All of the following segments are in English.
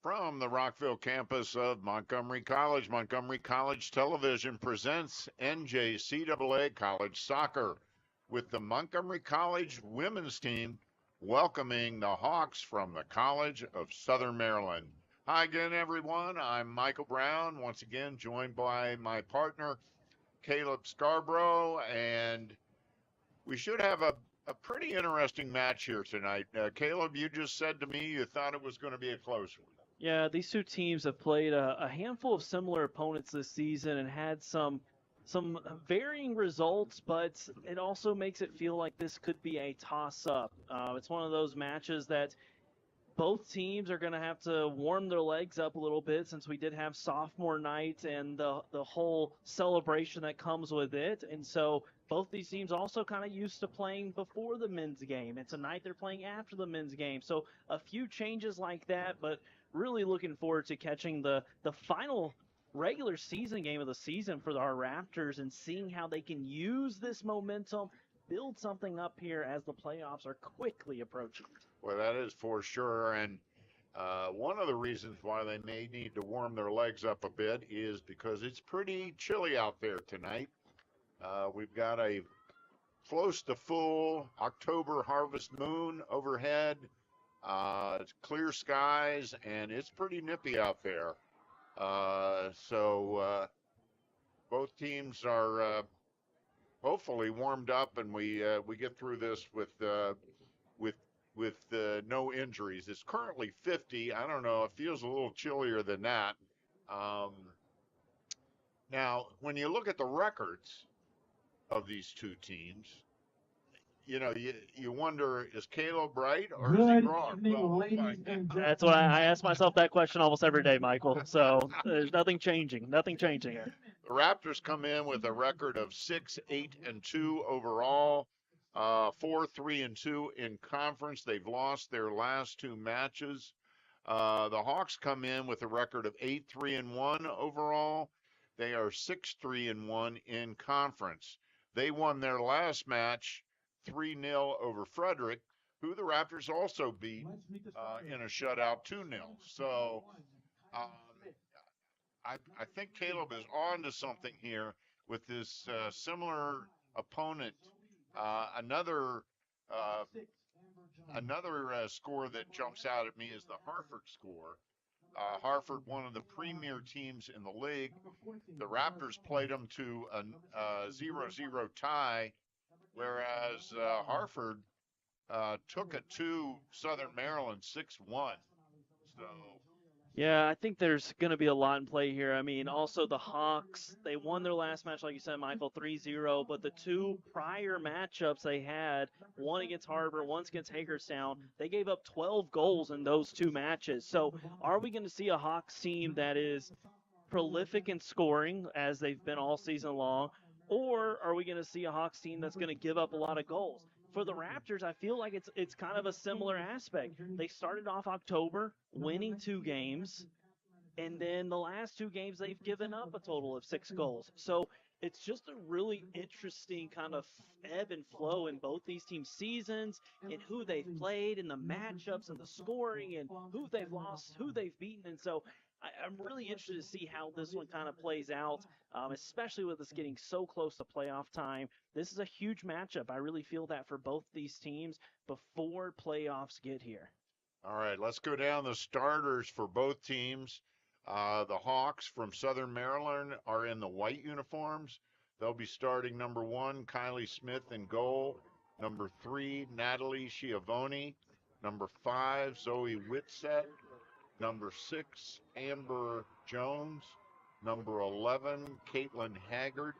From the Rockville campus of Montgomery College, Montgomery College Television presents NJCAA College Soccer with the Montgomery College women's team welcoming the Hawks from the College of Southern Maryland. Hi again, everyone. I'm Michael Brown, once again joined by my partner, Caleb Scarborough, and we should have a pretty interesting match here tonight. Caleb, you just said to me you thought it was going to be a close one. Yeah, these two teams have played a handful of similar opponents this season and had some varying results, but it also makes it feel like this could be a toss-up. It's one of those matches that both teams are going to have to warm their legs up a little bit since we did have sophomore night and the whole celebration that comes with it. And so both these teams also kind of used to playing before the men's game. And tonight they're playing after the men's game. So a few changes like that, but really looking forward to catching the final regular season game of the season for our Raptors and seeing how they can use this momentum, build something up here as the playoffs are quickly approaching. Well, that is for sure. And one of the reasons why they may need to warm their legs up a bit is because it's pretty chilly out there tonight. We've got a close to full October harvest moon overhead. It's clear skies, and it's pretty nippy out there. So both teams are hopefully warmed up, and we get through this with no injuries. It's currently 50. I don't know. It feels a little chillier than that. Now, when you look at the records of these two teams, you know, you wonder, is Caleb right or is he wrong? That's what I ask myself that question almost every day, Michael. So there's nothing changing here. The Raptors come in with a record of 6-8-2 overall, 4-3-2 in conference. They've lost their last two matches. The Hawks come in with a record of 8-3-1 overall. They are 6-3-1 in conference. They won their last match 3-0 over Frederick, who the Raptors also beat in a shutout 2-0. So I think Caleb is on to something here with this similar opponent. Another score that jumps out at me is the Hartford score. Hartford, one of the premier teams in the league. The Raptors played them to a 0-0 tie, whereas Hartford took it to Southern Maryland 6-1. So. Yeah, I think there's going to be a lot in play here. I mean, also the Hawks, they won their last match, like you said, Michael, 3-0, but the two prior matchups they had, one against Harbor, one against Hagerstown, they gave up 12 goals in those two matches. So are we going to see a Hawks team that is prolific in scoring, as they've been all season long, or are we going to see a Hawks team that's going to give up a lot of goals? For the Raptors, I feel like it's kind of a similar aspect. They started off October winning 2 games, and then the last 2 games they've given up a total of 6 goals. So it's just a really interesting kind of ebb and flow in both these teams' seasons and who they've played and the matchups and the scoring and who they've lost, who they've beaten. And so I'm really interested to see how this one kind of plays out, especially with us getting so close to playoff time. This is a huge matchup. I really feel that for both these teams before playoffs get here. All right, let's go down the starters for both teams. The Hawks from Southern Maryland are in the white uniforms. They'll be starting number 1, Kylie Smith in goal. Number 3, Natalie Schiavone. Number 5, Zoe Whitsett. Number 6, Amber Jones. Number 11, Caitlin Haggard.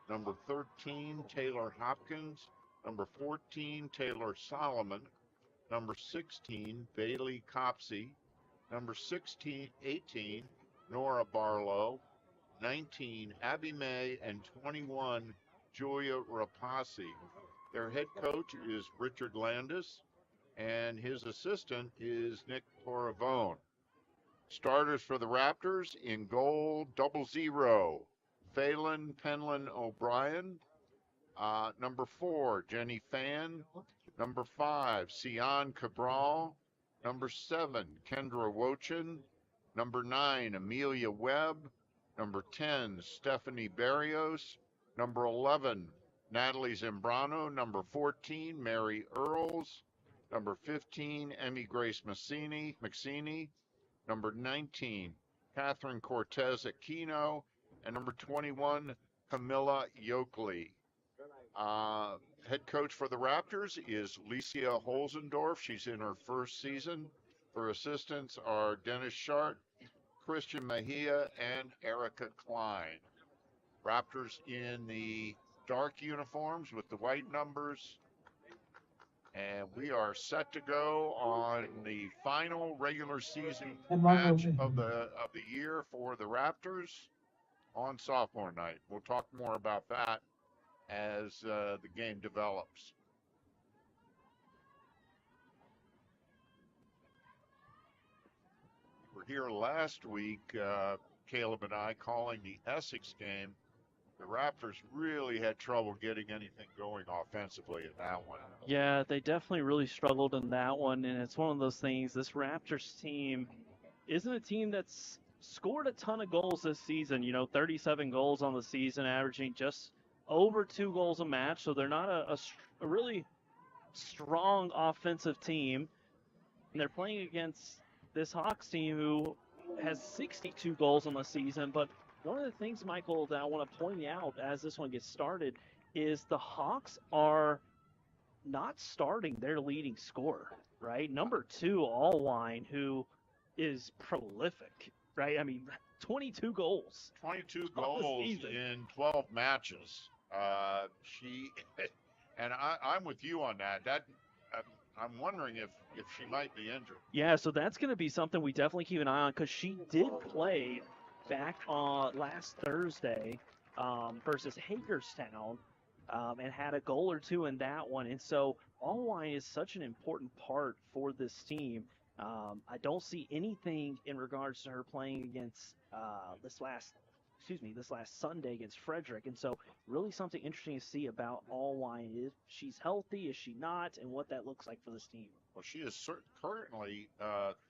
Number 13, Taylor Hopkins. Number 14, Taylor Solomon. Number 16, Bailey Copsey. Number 18, Nora Barlow. 19, Abby May. And 21, Julia Rapasi. Their head coach is Richard Landis, and his assistant is Nick Poravone. Starters for the Raptors: in goal, 0-0, Phelan Penland O'Brien. Number 4, Jenny Fan. Number 5, Sion Cabral. Number 7, Kendra Wochin. Number 9, Amelia Webb. Number 10, Stephanie Barrios. Number 11, Natalie Zambrano. Number 14, Mary Earls. Number 15, Emmy Grace McSini. Number 19, Catherine Cortez Aquino. And number 21, Camilla Yoakley. Head coach for the Raptors is Licia Holzendorf. She's in her first season. Her assistants are Dennis Shart, Christian Mejia, and Erica Klein. Raptors in the dark uniforms with the white numbers. And we are set to go on the final regular season match of the year for the Raptors on sophomore night. We'll talk more about that as the game develops. We're here last week, Caleb and I, calling the Essex game. The Raptors really had trouble getting anything going offensively in that one. Yeah, they definitely really struggled in that one, and it's one of those things. This Raptors team isn't a team that's scored a ton of goals this season. 37 goals on the season, averaging just over 2 goals a match, so they're not a really strong offensive team. And they're playing against this Hawks team who has 62 goals on the season, but one of the things, Michael, that I want to point out as this one gets started is the Hawks are not starting their leading scorer, right? Number 2, Allwine, who is prolific, right? I mean, 22 goals. 22 goals in 12 matches. I'm with you on that. I'm wondering if she might be injured. Yeah, so that's going to be something we definitely keep an eye on because she did play back on last Thursday versus Hagerstown and had a goal or two in that one. And so Allwine is such an important part for this team. I don't see anything in regards to her playing against this last Sunday against Frederick. And so really something interesting to see about Allwine is she's healthy, is she not, and what that looks like for this team. Well, she is currently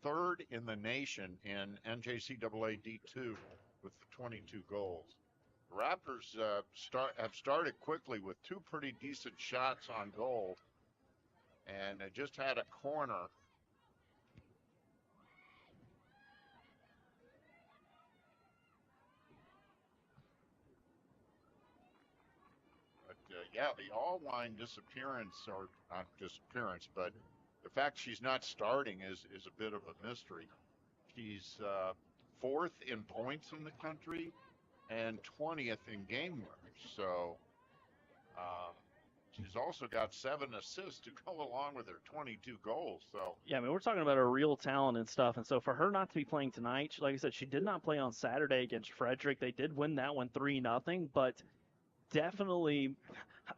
third in the nation in NJCAA D2 with the 22 goals. The Raptors have started quickly with 2 pretty decent shots on goal, and they just had a corner. But the Allwine disappearance, or not disappearance, but the fact she's not starting is a bit of a mystery. She's 4th in points in the country and 20th in game winners. So she's also got 7 assists to go along with her 22 goals. So yeah, I mean, we're talking about a real talent and stuff. And so for her not to be playing tonight, like I said, she did not play on Saturday against Frederick. They did win that one 3-0, but definitely,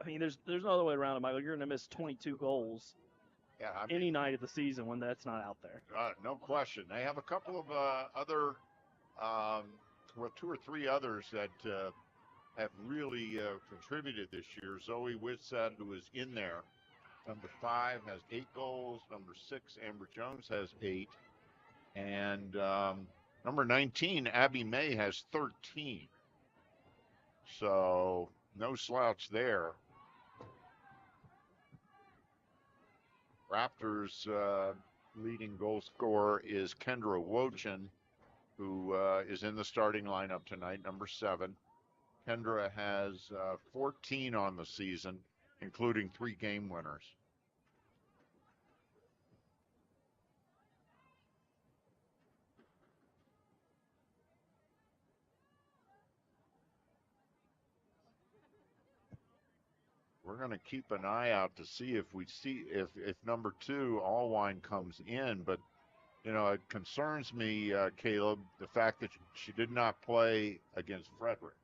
I mean, there's no other way around it, Michael. You're going to miss 22 goals. Yeah, any night of the season when that's not out there. No question. They have a couple of other, 2 or 3 others that have really contributed this year. Zoe Whitsett, who is in there, number 5, has 8 goals. Number 6, Amber Jones, has 8. And number 19, Abby May, has 13. So no slouch there. Raptors' leading goal scorer is Kendra Wochin, who is in the starting lineup tonight, number 7. Kendra has 14 on the season, including 3 game winners. We're going to keep an eye out to see if number 2, Allwine, comes in. But, it concerns me, Caleb, the fact that she did not play against Frederick.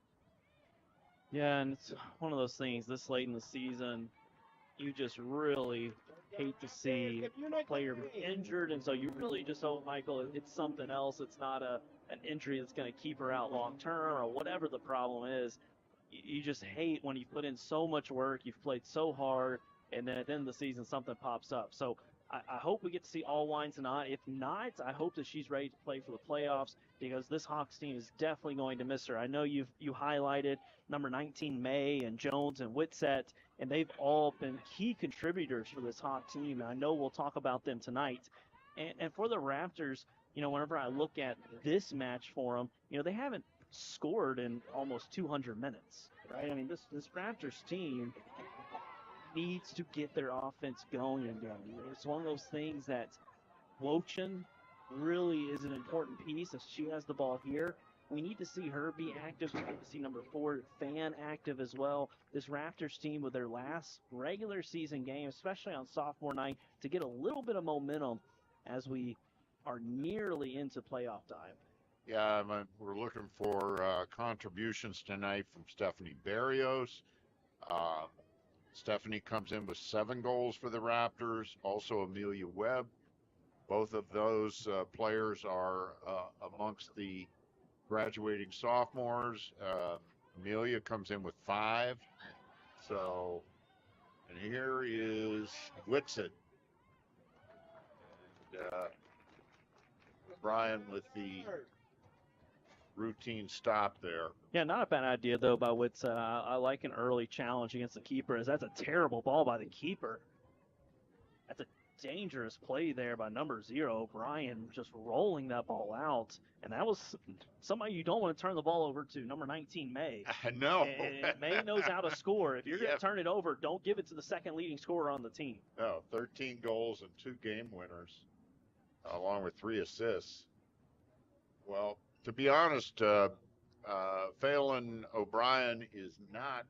Yeah, and it's one of those things this late in the season, you just really hate to see a player be injured. And so you really just hope, Michael, it's something else. It's not an injury that's going to keep her out long term or whatever the problem is. You just hate when you put in so much work, you've played so hard, and then at the end of the season something pops up. So I hope we get to see all wines and not. If not, I hope that she's ready to play for the playoffs because this Hawks team is definitely going to miss her. I know you highlighted number 19 May and Jones and Whitsett, and they've all been key contributors for this Hawks team. And I know we'll talk about them tonight. And for the Raptors, whenever I look at this match for them, they haven't scored in almost 200 minutes, right? I mean, this Raptors team needs to get their offense going again. It's one of those things that Wochin really is an important piece. If she has the ball here, we need to see her be active. We need to see number 4, Fan, active as well. This Raptors team with their last regular season game, especially on sophomore night, to get a little bit of momentum as we are nearly into playoff time. Yeah, we're looking for contributions tonight from Stephanie Barrios. Stephanie comes in with 7 goals for the Raptors. Also Amelia Webb. Both of those players are amongst the graduating sophomores. Amelia comes in with 5. So, and here is Whitsett. And Brian with the routine stop there. Yeah, not a bad idea, though, by Whitsett. I like an early challenge against the keeper, as that's a terrible ball by the keeper. That's a dangerous play there by number 0, Brian, just rolling that ball out. And that was somebody you don't want to turn the ball over to, number 19, May. I know. And May knows how to score. If you're going to turn it over, don't give it to the second leading scorer on the team. No, 13 goals and 2 game winners, along with 3 assists. Well, to be honest, Phelan O'Brien is not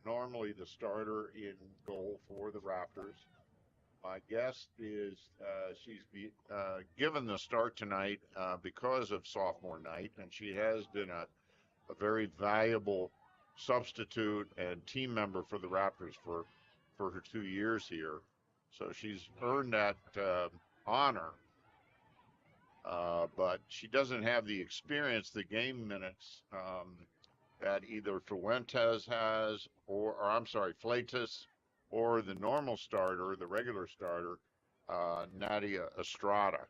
normally the starter in goal for the Raptors. My guess is she's given the start tonight because of sophomore night, and she has been a very valuable substitute and team member for the Raptors for her 2 years here. So she's earned that honor. But she doesn't have the experience, the game minutes that either Fuentes has, Fleitas, or the normal starter, the regular starter, Nadia Estrada.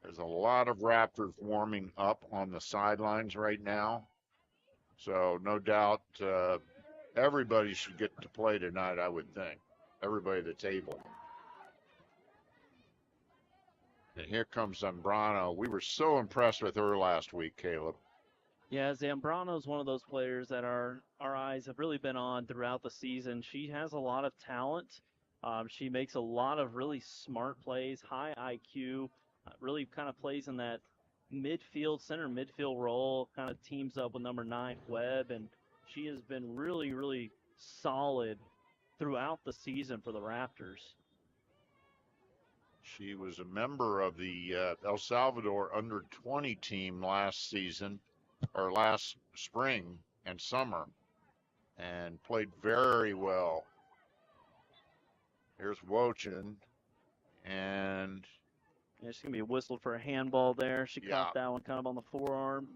There's a lot of Raptors warming up on the sidelines right now. So no doubt everybody should get to play tonight, I would think. Everybody at the table. And here comes Zambrano. We were so impressed with her last week, Caleb. Yeah, Zambrano is one of those players that our eyes have really been on throughout the season. She has a lot of talent. She makes a lot of really smart plays, high IQ, really kind of plays in that center midfield role, kind of teams up with number 9, Webb, and she has been really, really solid throughout the season for the Raptors. She was a member of the El Salvador under-20 team last spring and summer, and played very well. Here's Wochin, and she's going to be whistled for a handball there. She caught that one kind of on the forearm.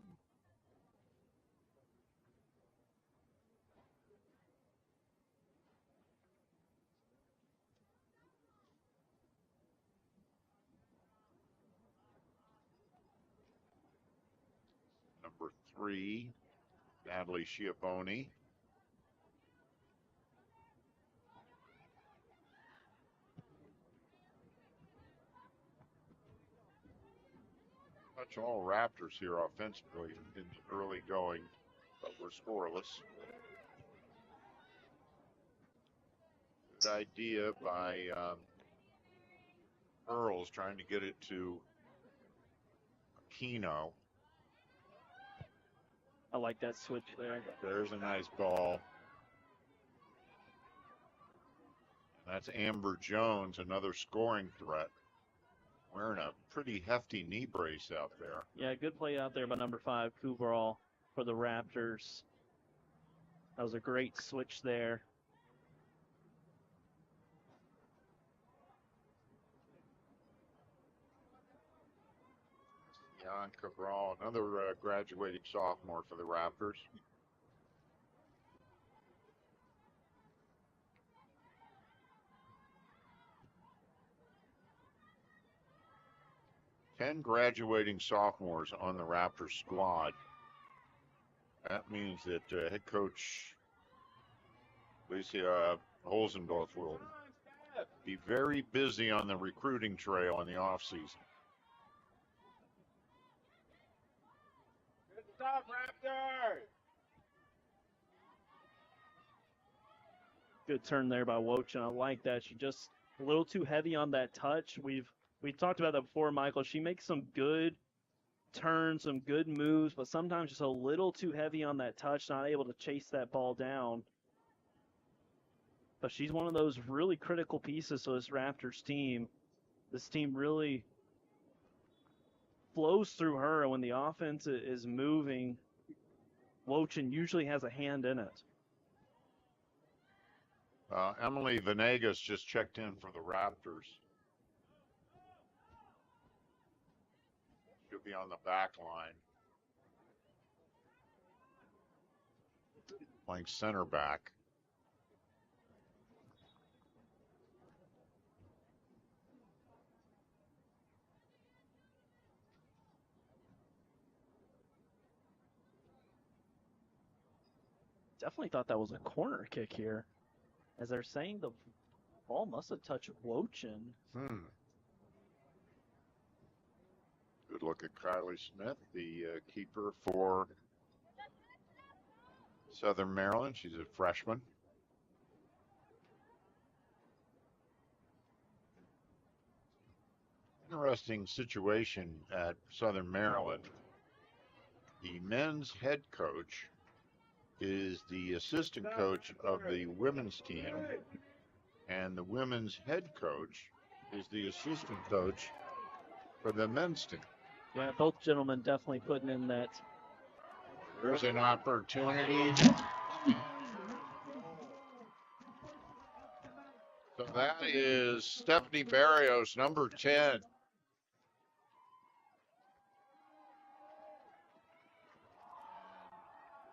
Number 3, Natalie Schiavone. Much all Raptors here offensively in the early going, but we're scoreless. Good idea by Earls trying to get it to Aquino. I like that switch there. There's a nice ball. That's Amber Jones, another scoring threat. Wearing a pretty hefty knee brace out there. Yeah, good play out there by number 5, Kubral, for the Raptors. That was a great switch there. Jan Cabral, another graduating sophomore for the Raptors. 10 graduating sophomores on the Raptors squad. That means that head coach Alicia Holzendorf will be very busy on the recruiting trail in the offseason. Good stuff, Raptors! Good turn there by Wochin. I like that. She just a little too heavy on that touch. We talked about that before, Michael. She makes some good turns, some good moves, but sometimes just a little too heavy on that touch, not able to chase that ball down. But she's one of those really critical pieces to this Raptors team. This team really flows through her, and when the offense is moving, Wochin usually has a hand in it. Emily Venegas just checked in for the Raptors. She'll be on the back line. Playing center back. Definitely thought that was a corner kick here. As they're saying, the ball must have touched Wochin. Good look at Kylie Smith, the keeper for Southern Maryland. She's a freshman. Interesting situation at Southern Maryland. The men's head coach is the assistant coach of the women's team, and the women's head coach is the assistant coach for the men's team. Yeah, both gentlemen definitely putting in that. There's an opportunity. So that is Stephanie Barrios, number 10.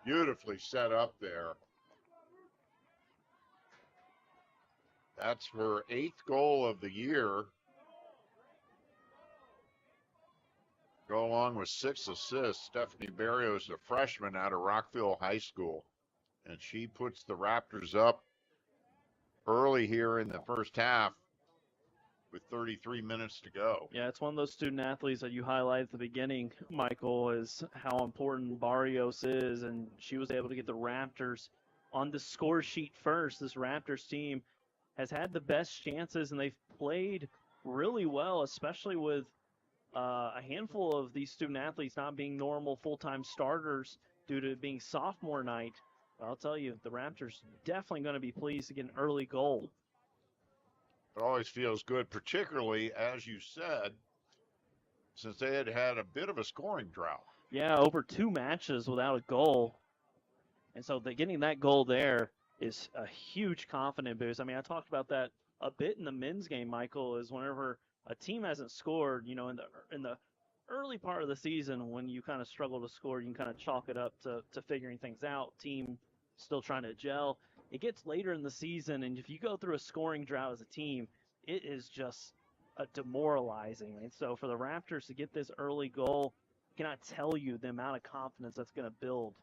Beautifully set up there. That's her 8th goal of the year. Go along with 6 assists. Stephanie Barrios, a freshman out of Rockville High School. And she puts the Raptors up early here in the first half with 33 minutes to go. Yeah, it's one of those student athletes that you highlight at the beginning, Michael, is how important Barrios is, and she was able to get the Raptors on the score sheet first. This Raptors team has had the best chances, and they've played really well, especially with a handful of these student athletes not being normal full-time starters due to it being sophomore night. I'll tell you, the Raptors definitely going to be pleased to get an early goal. It always feels good, particularly, as you said, since they had had a bit of a scoring drought. Yeah, over 2 matches without a goal. And so getting that goal there is a huge confidence boost. I mean, I talked about that a bit in the men's game, Michael, is whenever a team hasn't scored, you know, in the early part of the season when you kind of struggle to score, you can kind of chalk it up to figuring things out, team still trying to gel. It gets later in the season, and if you go through a scoring drought as a team, it is just demoralizing. And so for the Raptors to get this early goal, I cannot tell you the amount of confidence that's going to build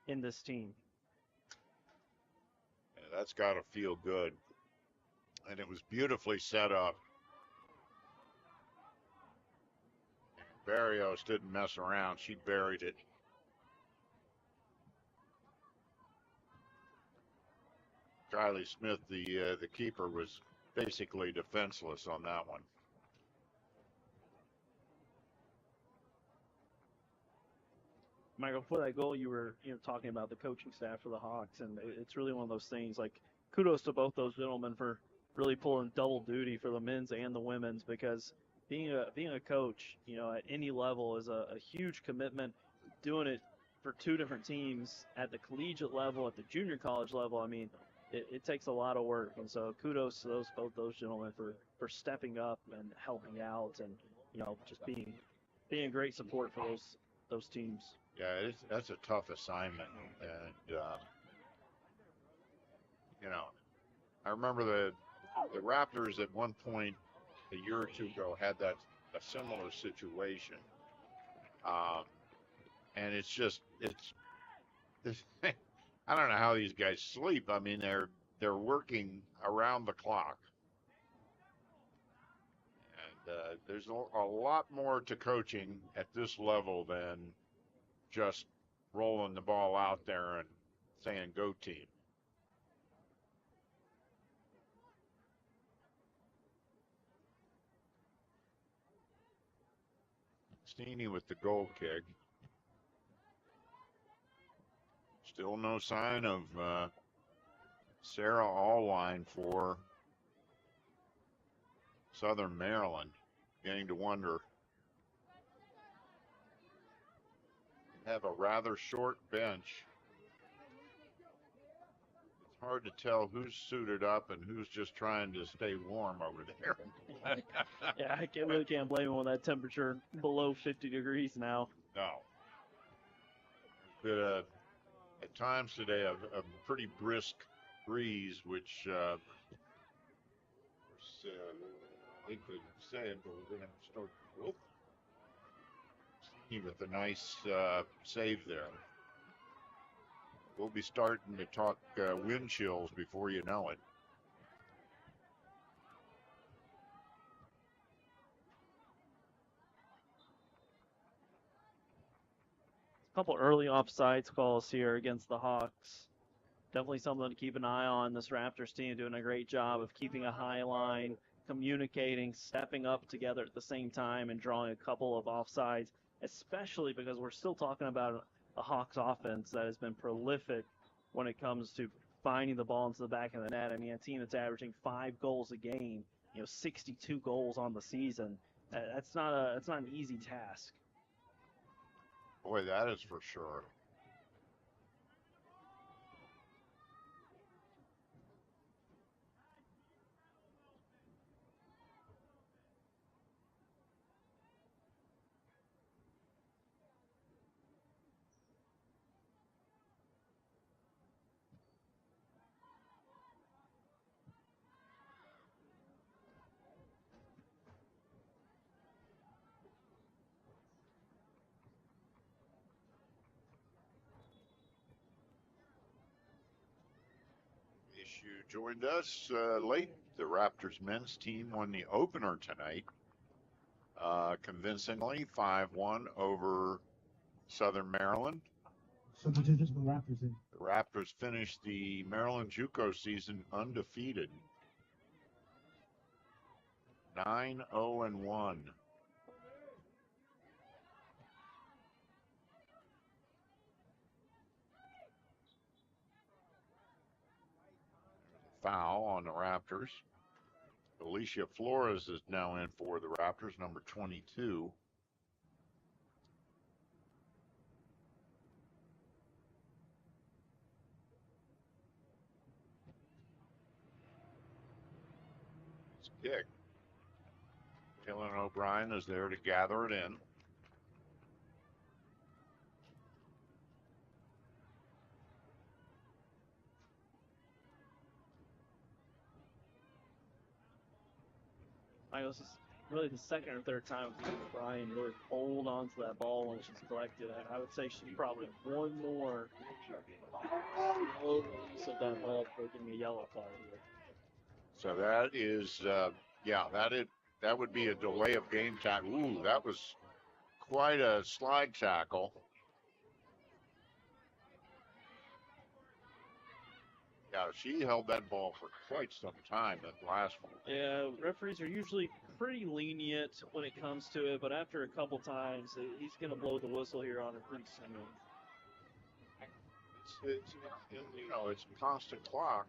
in this team. Yeah, that's got to feel good. And it was beautifully set up. Barrios didn't mess around. She buried it. Kylie Smith, the keeper, was basically defenseless on that one. Michael, before that goal, you were talking about the coaching staff for the Hawks, and it's really one of those things. Like, kudos to both those gentlemen for really pulling double duty for the men's and the women's, because being a coach, at any level is a huge commitment. Doing it for 2 different teams at the collegiate level, at the junior college level, I mean, it takes a lot of work. And so kudos to both those gentlemen for stepping up and helping out, and just being a great support for those teams. Yeah, that's a tough assignment, and I remember the Raptors at one point a year or 2 ago had that a similar situation. Um, and it's just, I don't know how these guys sleep. I mean, they're working around the clock. And there's a lot more to coaching at this level than just rolling the ball out there and saying, go team. Steeny with the goal kick. Still no sign of Sarah Allwine for Southern Maryland. Beginning to wonder. Have a rather short bench. It's hard to tell who's suited up and who's just trying to stay warm over there. Yeah, I really can't blame him when that temperature below 50 degrees now. No. There's been at times today a pretty brisk breeze, which I hate to say it, but we're going to have to start with a nice save there. We'll be starting to talk wind chills before you know it. A couple early offsides calls here against the Hawks. Definitely something to keep an eye on. This Raptors team doing a great job of keeping a high line, communicating, stepping up together at the same time, and drawing a couple of offsides, especially because we're still talking about a Hawks offense that has been prolific when it comes to finding the ball into the back of the net. I mean, a team that's averaging 5 goals a game, 62 goals on the season. That's not an easy task. Boy, that is for sure. You joined us late. The Raptors men's team won the opener tonight, convincingly 5-1 over Southern Maryland. So the Raptors in. The Raptors finished the Maryland JUCO season undefeated, 9-0-1. Foul on the Raptors. Alicia Flores is now in for the Raptors, number 22. It's a kick. Dylan O'Brien is there to gather it in. This is really the second or third time Brian really hold on to that ball when she's collected. I would say she's probably one more use of that ball for getting a yellow card here. So that is, that would be a delay of game tackle. Ooh, that was quite a slide tackle. Yeah, she held that ball for quite some time, that last one. Yeah, referees are usually pretty lenient when it comes to it, but after a couple times, he's going to blow the whistle here on it pretty soon. It's a constant clock.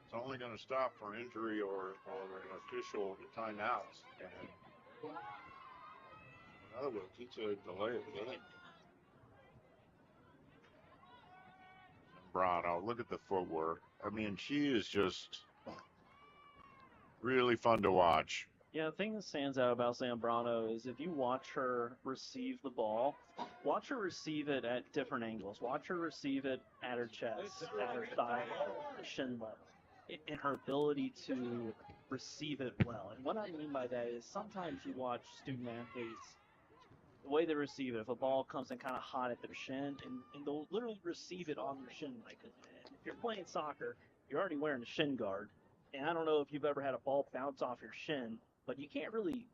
It's only going to stop for injury or an official timeout. And in other words, it's a delay of game. Brano, look at the footwork. I mean, she is just really fun to watch. Yeah, the thing that stands out about Zambrano is if you watch her receive the ball, watch her receive it at different angles. Watch her receive it at her chest, at her thigh, her shin level. In her ability to receive it well. And what I mean by that is sometimes you watch student athletes, the way they receive it, if a ball comes in kind of hot at their shin, and they'll literally receive it on their shin. Like, if you're playing soccer, you're already wearing a shin guard. And I don't know if you've ever had a ball bounce off your shin, but you can't really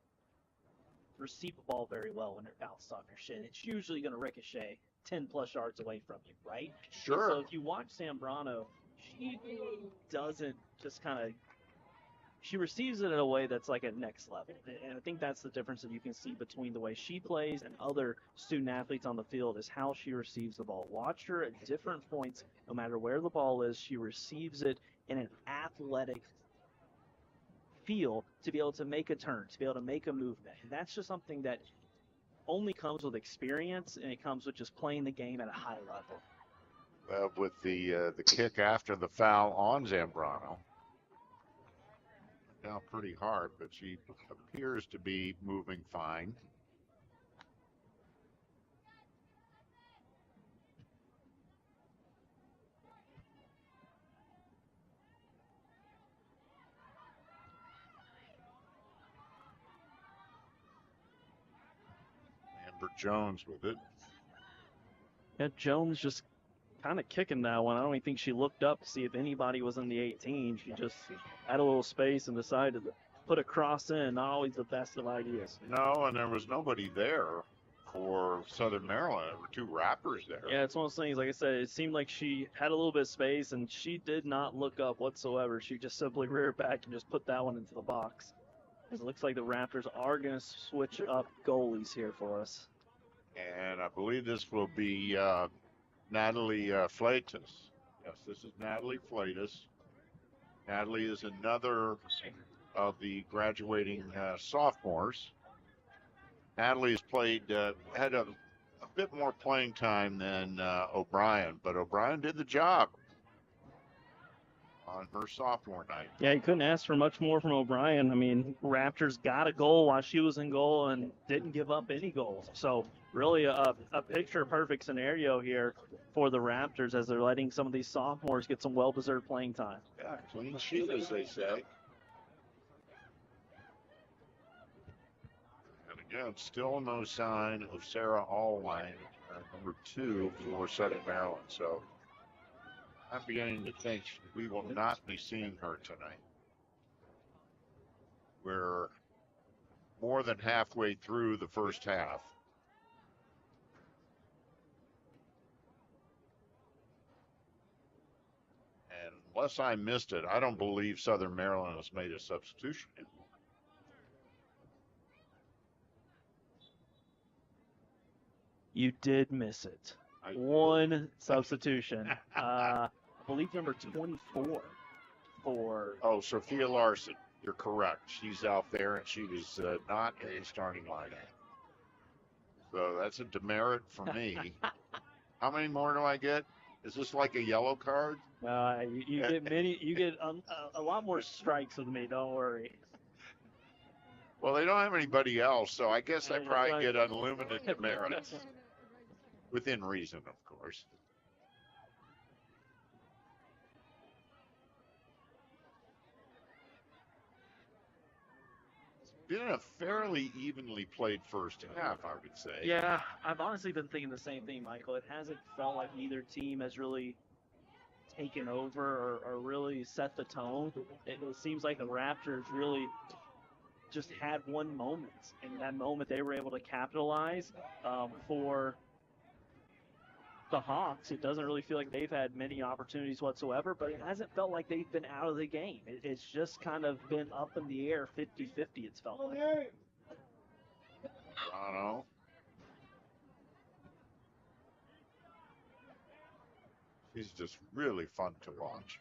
receive a ball very well when it bounces off your shin. It's usually going to ricochet 10 plus yards away from you, right? Sure. And so if you watch Zambrano, she doesn't just kind of, she receives it in a way that's like at next level. And I think that's the difference that you can see between the way she plays and other student athletes on the field is how she receives the ball. Watch her at different points, no matter where the ball is, she receives it in an athletic feel to be able to make a turn, to be able to make a movement. And that's just something that only comes with experience, and it comes with just playing the game at a high level. With the kick after the foul on Zambrano, down pretty hard, but she appears to be moving fine. Amber Jones with it. Yeah, Jones just kind of kicking that one. I don't even think she looked up to see if anybody was in the 18. She just had a little space and decided to put a cross in. Not always the best of ideas. No, and there was nobody there for Southern Maryland. There were two Raptors there. Yeah, it's one of those things, like I said, it seemed like she had a little bit of space, and she did not look up whatsoever. She just simply reared back and just put that one into the box. It looks like the Raptors are going to switch up goalies here for us. And I believe this will be Natalie Fleitas. Yes, this is Natalie Fleitas. Natalie is another of the graduating sophomores. Natalie has played, had a bit more playing time than O'Brien, but O'Brien did the job on her sophomore night. Yeah, you couldn't ask for much more from O'Brien. I mean, Raptors got a goal while she was in goal and didn't give up any goals. So really a picture-perfect scenario here for the Raptors as they're letting some of these sophomores get some well-deserved playing time. Yeah, clean sheet, as they say. And again, still no sign of Sarah Allwine, number 2 for Southern Maryland. So I'm beginning to think we will not be seeing her tonight. We're more than halfway through the first half. And unless I missed it, I don't believe Southern Maryland has made a substitution yet. You did miss it. One substitution. I believe number 24 for... Oh, Sophia Larson. You're correct. She's out there, and she was not a starting lineup. So that's a demerit for me. How many more do I get? Is this like a yellow card? You get many. You get a lot more strikes with me. Don't worry. Well, they don't have anybody else, so I guess I probably get unlimited demerits. Within reason, of course. It's been a fairly evenly played first half, I would say. Yeah, I've honestly been thinking the same thing, Michael. It hasn't felt like either team has really taken over or really set the tone. It seems like the Raptors really just had one moment, and that moment they were able to capitalize. For the Hawks, it doesn't really feel like they've had many opportunities whatsoever, but it hasn't felt like they've been out of the game. It's just kind of been up in the air, 50-50, it's felt like. Toronto. He's just really fun to watch.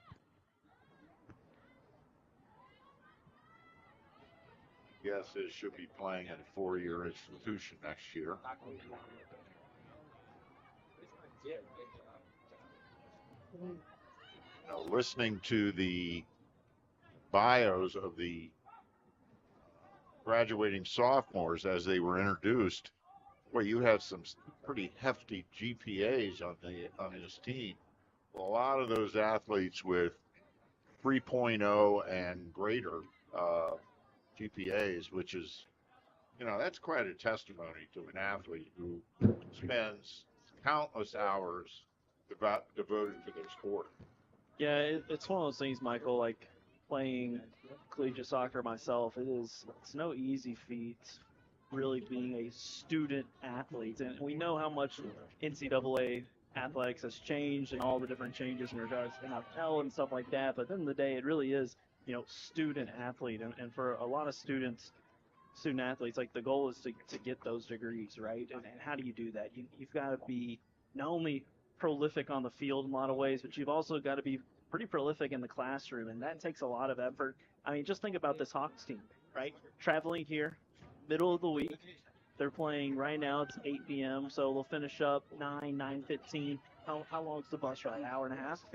Yes, it should be playing at a 4-year institution next year. Now, listening to the bios of the graduating sophomores as they were introduced, well, you have some pretty hefty GPAs on this team. Well, a lot of those athletes with 3.0 and greater uh, GPAs, which is, that's quite a testimony to an athlete who spends countless hours devoted to their sport. Yeah, it's one of those things, Michael, like playing collegiate soccer myself, it's no easy feat really being a student athlete. And we know how much NCAA athletics has changed and all the different changes in regards to NFL and stuff like that. But at the end of the day, it really is, student athlete. And for a lot of student athletes, like the goal is to get those degrees, right? And how do you do that? You've got to be not only prolific on the field in a lot of ways, but you've also got to be pretty prolific in the classroom, and that takes a lot of effort. I mean, just think about this Hawks team, right? Traveling here, middle of the week. They're playing right now. It's 8 p.m., so they'll finish up 9:15. How long is the bus ride? Hour and a half?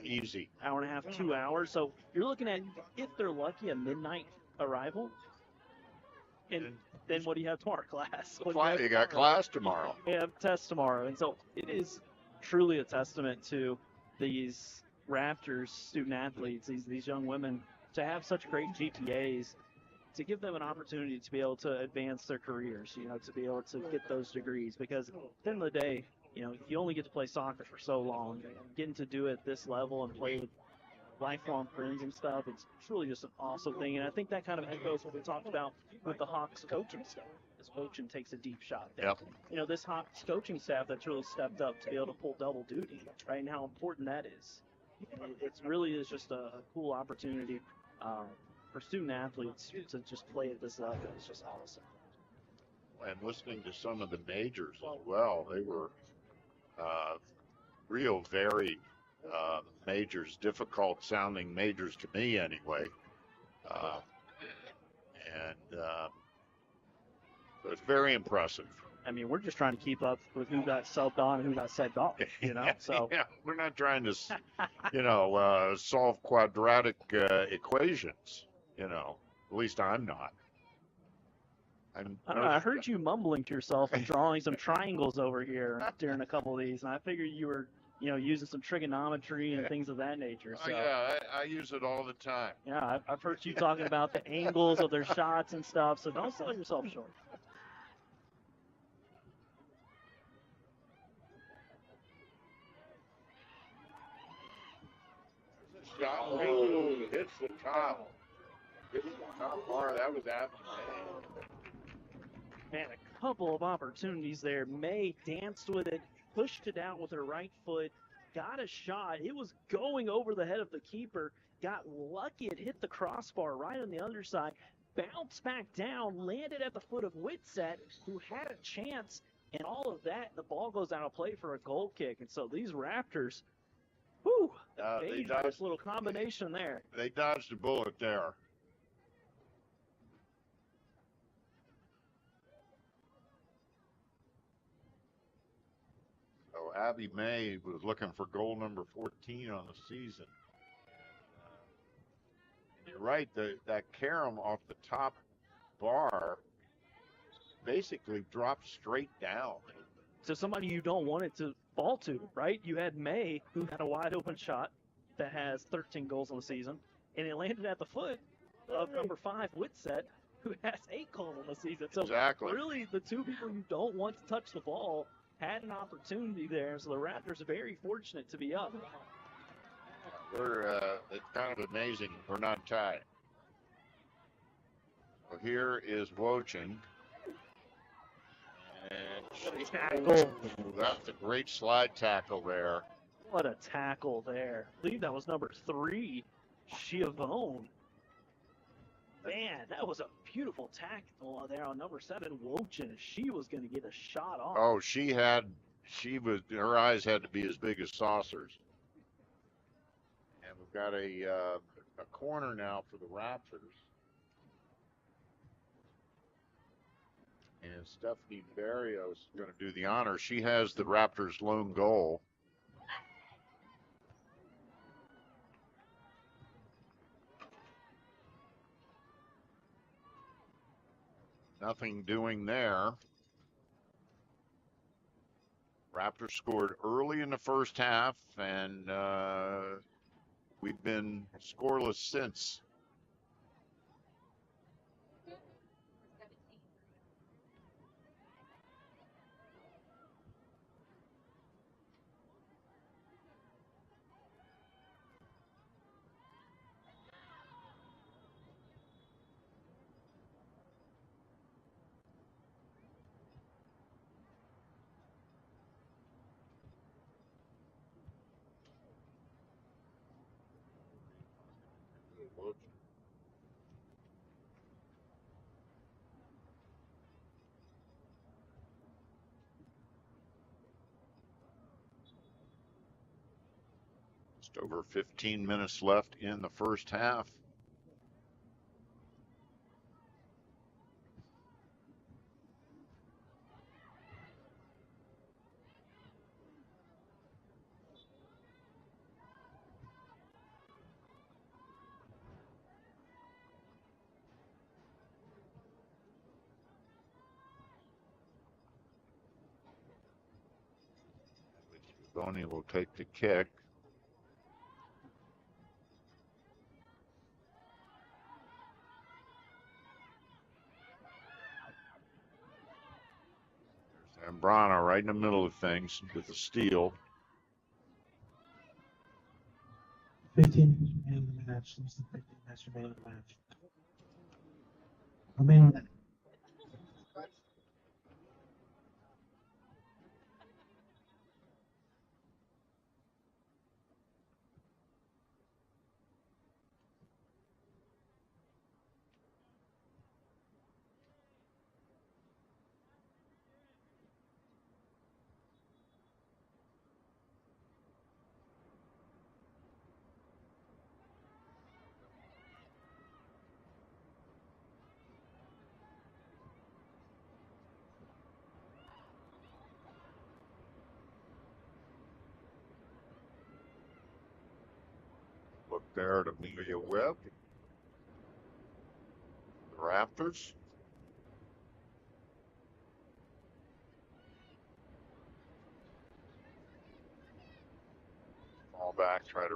Easy. Hour and a half, 2 hours. So you're looking at, if they're lucky, a midnight arrival. And then what do you have tomorrow? Class. You got class tomorrow. You have tests tomorrow. And so it is truly a testament to these Raptors student athletes, these young women, to have such great GPAs, to give them an opportunity to be able to advance their careers, to be able to get those degrees. Because at the end of the day, you only get to play soccer for so long. Getting to do it at this level and play with lifelong friends and stuff, it's truly just an awesome thing. And I think that kind of echoes what we talked about with the Hawks coaching staff. As Bochin takes a deep shot there. Yep. This Hawks coaching staff that's really stepped up to be able to pull double duty, right? And how important that is. It really is just a cool opportunity for student athletes to just play at this level. It's just awesome. And listening to some of the majors as well, they were real varied majors, difficult sounding majors to me anyway. So it's very impressive. I mean, we're just trying to keep up with who got subbed on and who got subbed off, So yeah, we're not trying to, solve quadratic equations. At least I'm not. I don't know, I heard you mumbling to yourself and drawing some triangles over here during a couple of these, and I figured you were, using some trigonometry and things of that nature. So. Yeah, I use it all the time. Yeah, I've heard you talking about the angles of their shots and stuff, so don't sell yourself short. Hits the top. Hits the top bar. That was absolutely. Man, a couple of opportunities there. May danced with it, pushed it out with her right foot, got a shot. It was going over the head of the keeper. Got lucky. It hit the crossbar right on the underside. Bounced back down, landed at the foot of Whitsett, who had a chance. And all of that, the ball goes out of play for a goal kick. And so these Raptors, dangerous little combination there. They dodged a bullet there. So Abby May was looking for goal number 14 on the season. You're right, that carom off the top bar basically dropped straight down. So somebody you don't want it to fall to, right? You had May, who had a wide open shot that has 13 goals on the season, and it landed at the foot of number 5, Whitsett, who has 8 goals on the season. So exactly. Really, the two people you don't want to touch the ball had an opportunity there. So the Raptors are very fortunate to be up. It's kind of amazing we're not tied. So here is Wojcik. And tackle. That's a great slide tackle there. What a tackle there. I believe that was number 3, Schiavone. Man, that was a beautiful tackle there on number 7, Wojcik. She was going to get a shot off. Oh, her eyes had to be as big as saucers. And we've got a corner now for the Raptors. And Stephanie Barrios is going to do the honor. She has the Raptors' lone goal. Nothing doing there. Raptors scored early in the first half, and we've been scoreless since. Just over 15 minutes left in the first half. Boney will take the kick. There's Zambrano right in the middle of things with the steal. 15 minutes remaining in the match. Less than 15 minutes remaining in the match. Remaining. Look there at Amelia Webb. The Raptors. Fall back, try to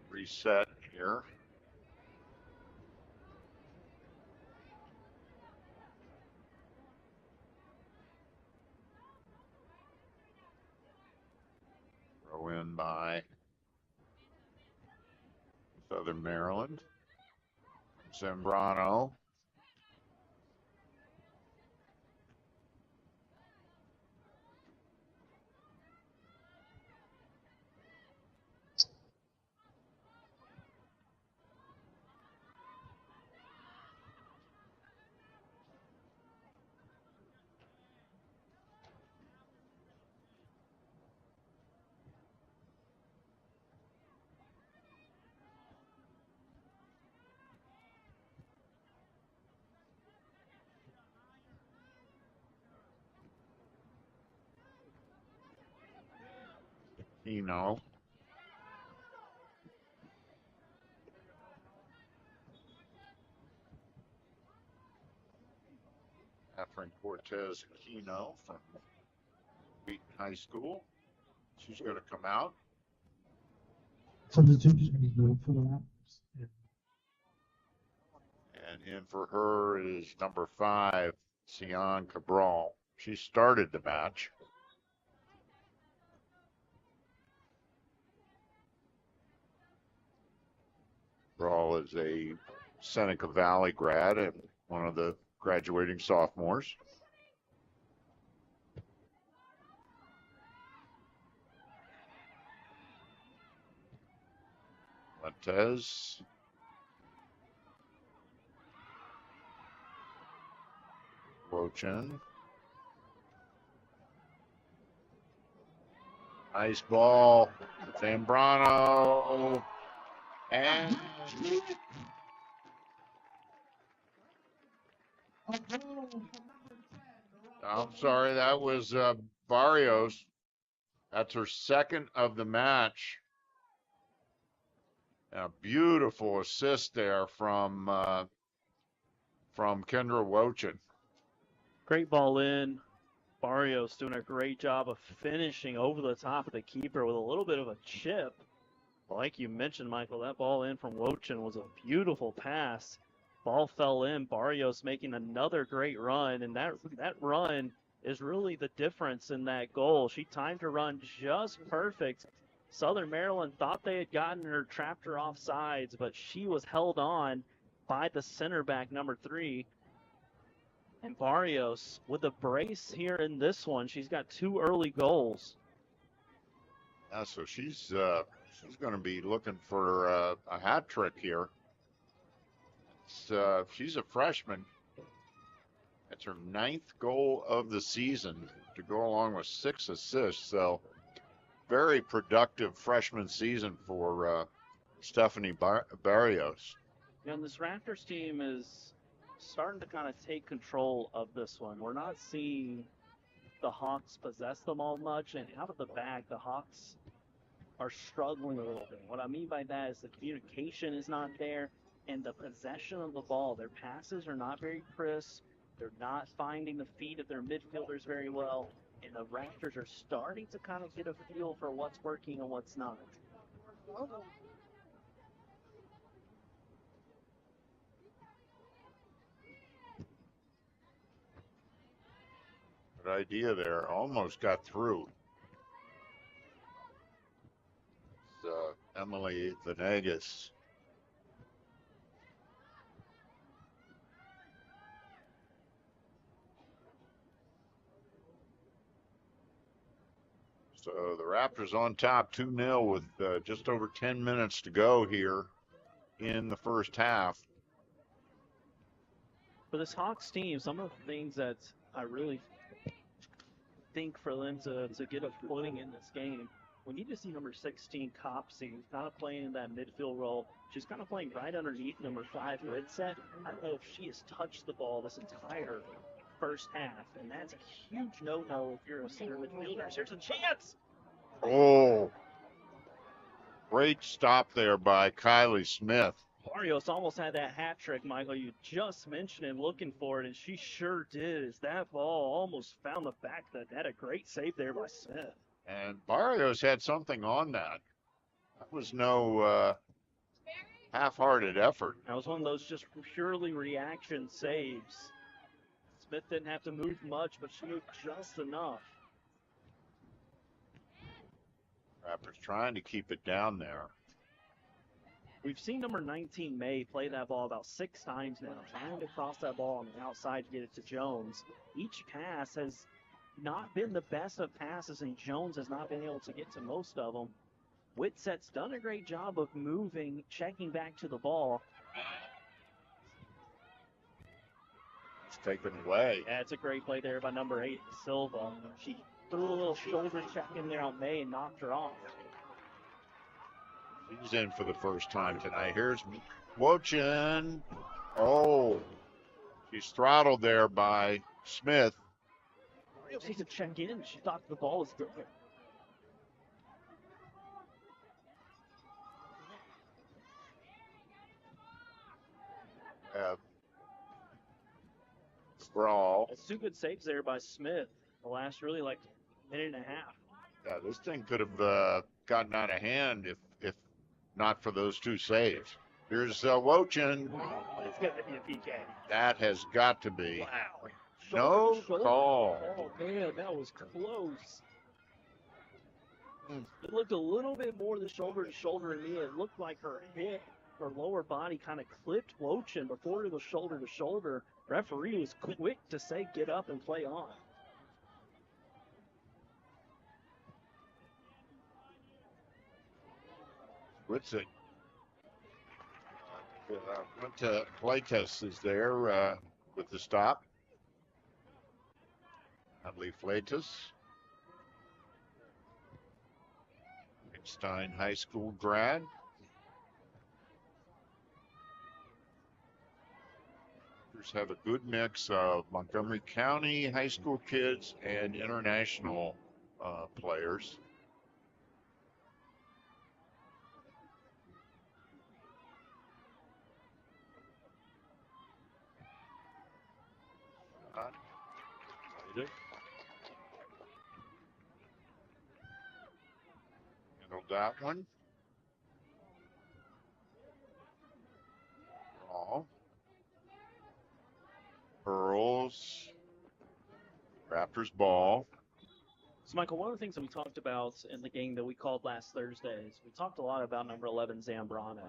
reset here. Throw in by Southern Maryland. Zambrano. Eno. Catherine Cortez Aquino from Wheaton High School. She's going to come out. Substitution for the Raptors. Yeah. And in for her is number 5, Sion Cabral. She started the match. Cabral is a Seneca Valley grad and one of the graduating sophomores. Montez. Wochin. Nice ball. Zambrano. And I'm sorry, that was Barrios. That's her second of the match. A beautiful assist there from Kendra Wochin. Great ball in. Barrios doing a great job of finishing over the top of the keeper with a little bit of a chip. Like you mentioned, Michael, that ball in from Wochin was a beautiful pass. Ball fell in. Barrios making another great run, and that run is really the difference in that goal. She timed her run just perfect. Southern Maryland thought they had gotten her, trapped her off sides, but she was held on by the center back, number 3. And Barrios with a brace here in this one. She's got 2 early goals. Yeah, so she's going to be looking for a hat trick here. She's a freshman. That's her 9th goal of the season to go along with 6 assists. So very productive freshman season for Stephanie Barrios. And this Raptors team is starting to kind of take control of this one. We're not seeing the Hawks possess them all much, and out of the bag, the Hawks are struggling a little bit. What I mean by that is the communication is not there, and the possession of the ball. Their passes are not very crisp. They're not finding the feet of their midfielders very well, and the Raptors are starting to kind of get a feel for what's working and what's not. Good idea there. Almost got through. It's, Emily Venegas. So the Raptors on top 2-0 with just over 10 minutes to go here in the first half. For this Hawks team, some of the things that I really think for them to get a footing in this game, we need to see number 16, Copsey, kind of playing in that midfield role. She's kind of playing right underneath number 5, Whitsett. I don't know if she has touched the ball this entire first half, and that's a huge no-no if you're a center midfielder. Here's a chance! Oh, great stop there by Kylie Smith. Barrios almost had that hat trick, Michael. You just mentioned it, looking for it, and she sure did. As that ball almost found the back of the net. A great save there by Smith. And Barrios had something on that. That was no half-hearted effort. That was one of those just purely reaction saves. Smith didn't have to move much, but she moved just enough. Raptors trying to keep it down there. We've seen number 19, May, play that ball about 6 times now, trying to cross that ball on the outside to get it to Jones. Each pass has not been the best of passes, and Jones has not been able to get to most of them. Whitsett's done a great job of moving, checking back to the ball. It's taken away. Yeah, it's a great play there by number 8, Silva. She threw a little shoulder check in there on May and knocked her off. She's in for the first time tonight. Here's Wochin. Oh, she's throttled there by Smith. She needs to check in. She thought the ball was there. Brawl. That's 2 good saves there by Smith. The last really like minute and a half. Yeah, this thing could have gotten out of hand if not for those 2 saves. Here's Wochin. It's got to be a PK. That has got to be. Wow. No Shoulder. call. Oh, man, that was close. It looked a little bit more than shoulder to shoulder to me. It looked like her hip, her lower body kind of clipped Wochin before it was shoulder to shoulder. Referee was quick to say, get up and play on. Whitsick went to play test is there with the stop. Natalie Fleitas, Einstein High School grad. Have a good mix of Montgomery County high school kids and international players. Handled that one. Ball. Pearls. Raptors ball. So, Michael, one of the things that we talked about in the game that we called last Thursday is we talked a lot about number 11, Zambrano.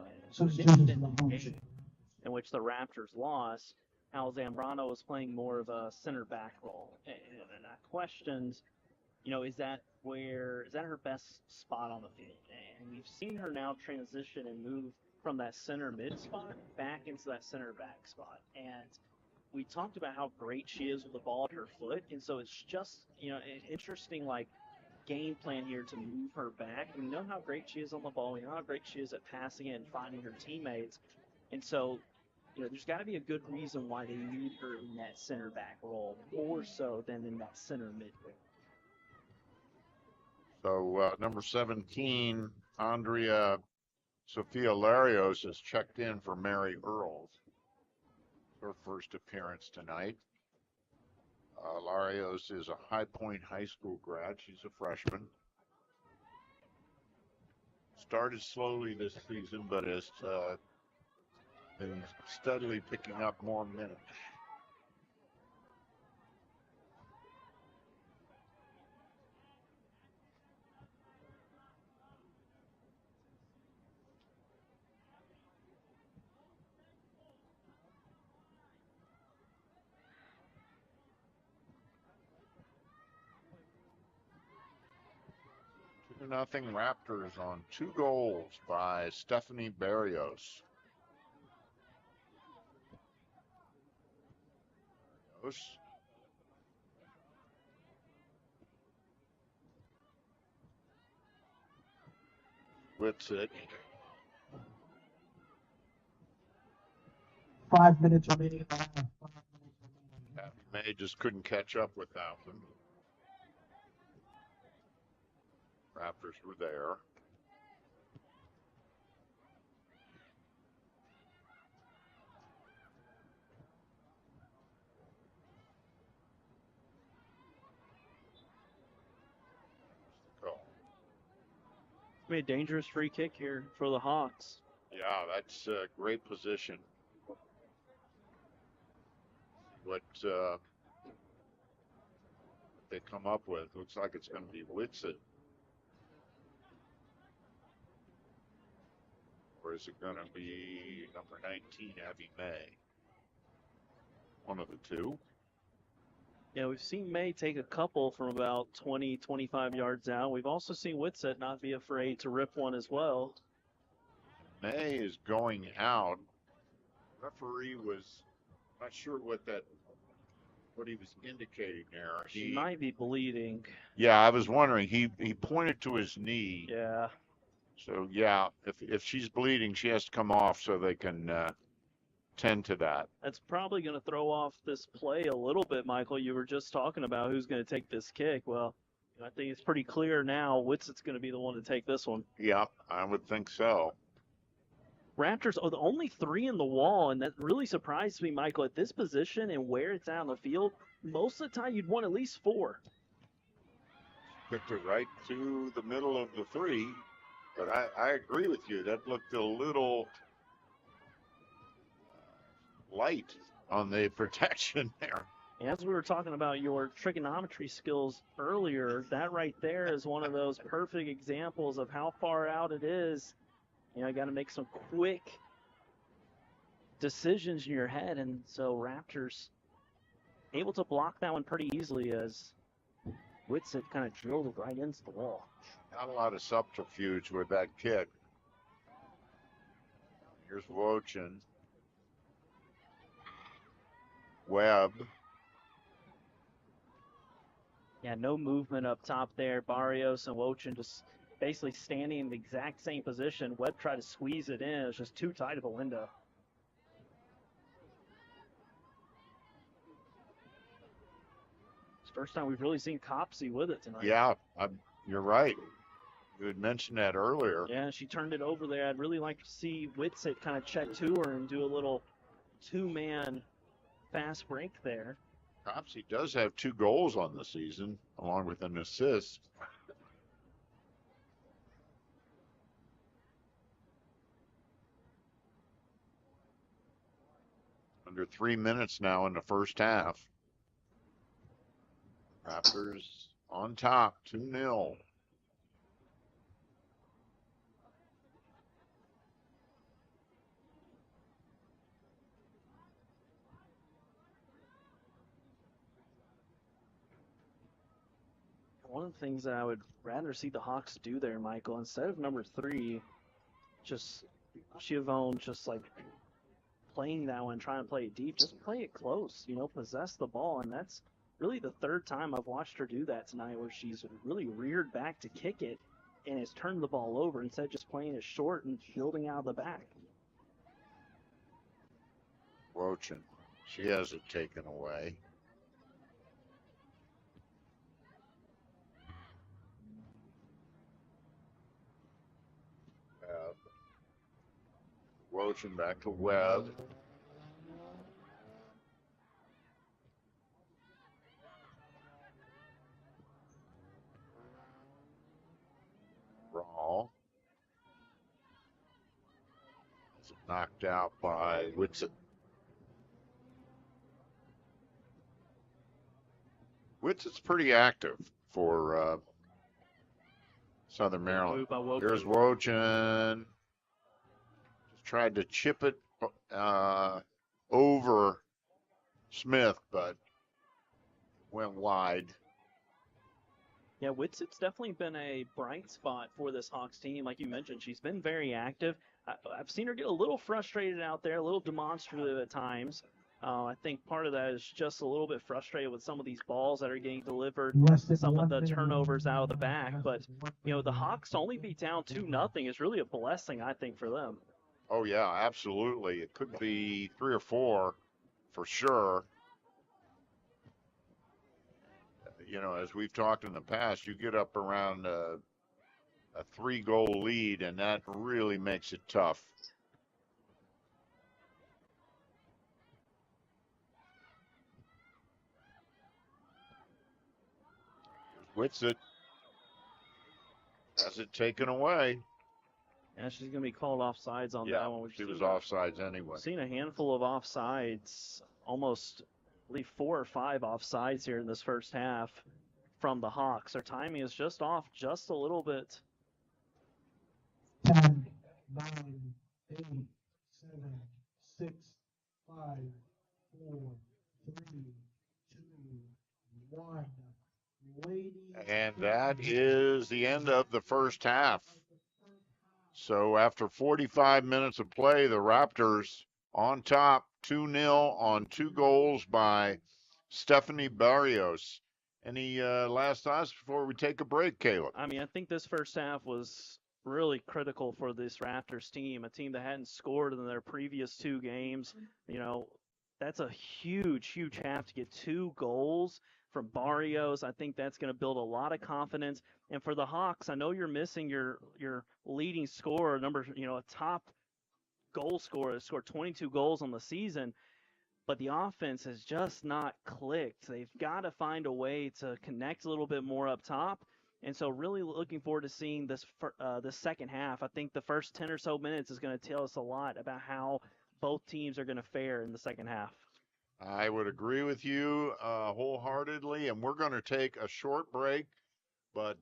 In which the Raptors lost, how Zambrano was playing more of a center back role. And I questioned, is that her best spot on the field? And we've seen her now transition and move from that center mid spot back into that center back spot. And we talked about how great she is with the ball at her foot. And so it's just, an interesting, game plan here to move her back. We know how great she is on the ball. We know how great she is at passing it and finding her teammates. And so, there's got to be a good reason why they need her in that center back role more so than in that center mid role. So number 17, Andrea Sophia Larios has checked in for Mary Earls. Her first appearance tonight. Larios is a High Point High School grad. She's a freshman. Started slowly this season, but has been steadily picking up more minutes. Nothing Raptors on 2 goals by Stephanie Barrios. Whitsitt. 5 minutes remaining. May just couldn't catch up with that one. Raptors were there. Made a dangerous free kick here for the Hawks. Yeah, that's a great position. What they come up with looks like it's going to be Whitsitt. Or is it going to be number 19, Abby May? One of the two. Yeah, we've seen May take a couple from about 20, 25 yards out. We've also seen Whitsitt not be afraid to rip one as well. May is going out. Referee was not sure what he was indicating there. She might be bleeding. Yeah, I was wondering. He pointed to his knee. Yeah. So yeah, if she's bleeding, she has to come off so they can tend to that. That's probably going to throw off this play a little bit, Michael. You were just talking about who's going to take this kick. Well, I think it's pretty clear now Whitsitt's going to be the one to take this one. Yeah, I would think so. Raptors are the only 3 in the wall, and that really surprised me, Michael. At this position and where it's out on the field, most of the time you'd want at least 4. Picked it right to the middle of the 3. But I agree with you. That looked a little light on the protection there. As we were talking about your trigonometry skills earlier, that right there is one of those perfect examples of how far out it is. You got to make some quick decisions in your head. And so Raptors able to block that one pretty easily as Whitsitt kind of drilled it right into the wall. Not a lot of subterfuge with that kick. Here's Wojcin. Webb. Yeah, no movement up top there. Barrios and Wojcin just basically standing in the exact same position. Webb tried to squeeze it in. It was just too tight of a window. It's the first time we've really seen Copsey with it tonight. Yeah, you're right. You had mentioned that earlier. Yeah, she turned it over there. I'd really like to see Whitsitt kind of check to her and do a little 2-man fast break there. Copsey does have 2 goals on the season, along with an assist. Under 3 minutes now in the first half. Raptors on top, 2-0. One of the things that I would rather see the Hawks do there, Michael, instead of number 3, just Giovone just like playing that one, trying to play it deep. Just play it close, possess the ball. And that's really the third time I've watched her do that tonight, where she's really reared back to kick it and has turned the ball over instead of just playing it short and building out of the back. Wochin, she has it taken away. Wochin back to Webb. Raw. Knocked out by Whitsitt. Whitsitt's pretty active for Southern Maryland. Here's Wochin. Just tried to chip it over Smith, but went wide. Yeah, Whitsitt's definitely been a bright spot for this Hawks team. Like you mentioned, she's been very active. I've seen her get a little frustrated out there, a little demonstrative at times. I think part of that is just a little bit frustrated with some of these balls that are getting delivered, some of the turnovers out of the back. But, the Hawks to only be down 2-0 is really a blessing, I think, for them. Oh, yeah, absolutely. It could be 3 or 4 for sure. As we've talked in the past, you get up around a 3-goal lead, and that really makes it tough. Whitsitt has it taken away. Yeah, she's going to be called offsides on that one. She was offsides anyway. We've seen a handful of offsides, almost, I believe, 4 or 5 offsides here in this first half from the Hawks. Their timing is just off just a little bit. 10, 9, 8, 7, 6, 5, 4, 3, 2, 1. And that is the end of the first half. So after 45 minutes of play, the Raptors on top 2-0 on 2 goals by Stephanie Barrios. Any last thoughts before we take a break, Caleb? I mean, I think this first half was really critical for this Raptors team, a team that hadn't scored in their previous 2 games. That's a huge, huge half to get 2 goals from Barrios. I think that's going to build a lot of confidence. And for the Hawks, I know you're missing your leading scorer, a top goal scorer that scored 22 goals on the season, but the offense has just not clicked. They've got to find a way to connect a little bit more up top. And so really looking forward to seeing this second half. I think the first 10 or so minutes is going to tell us a lot about how both teams are going to fare in the second half. I would agree with you wholeheartedly, and we're going to take a short break, but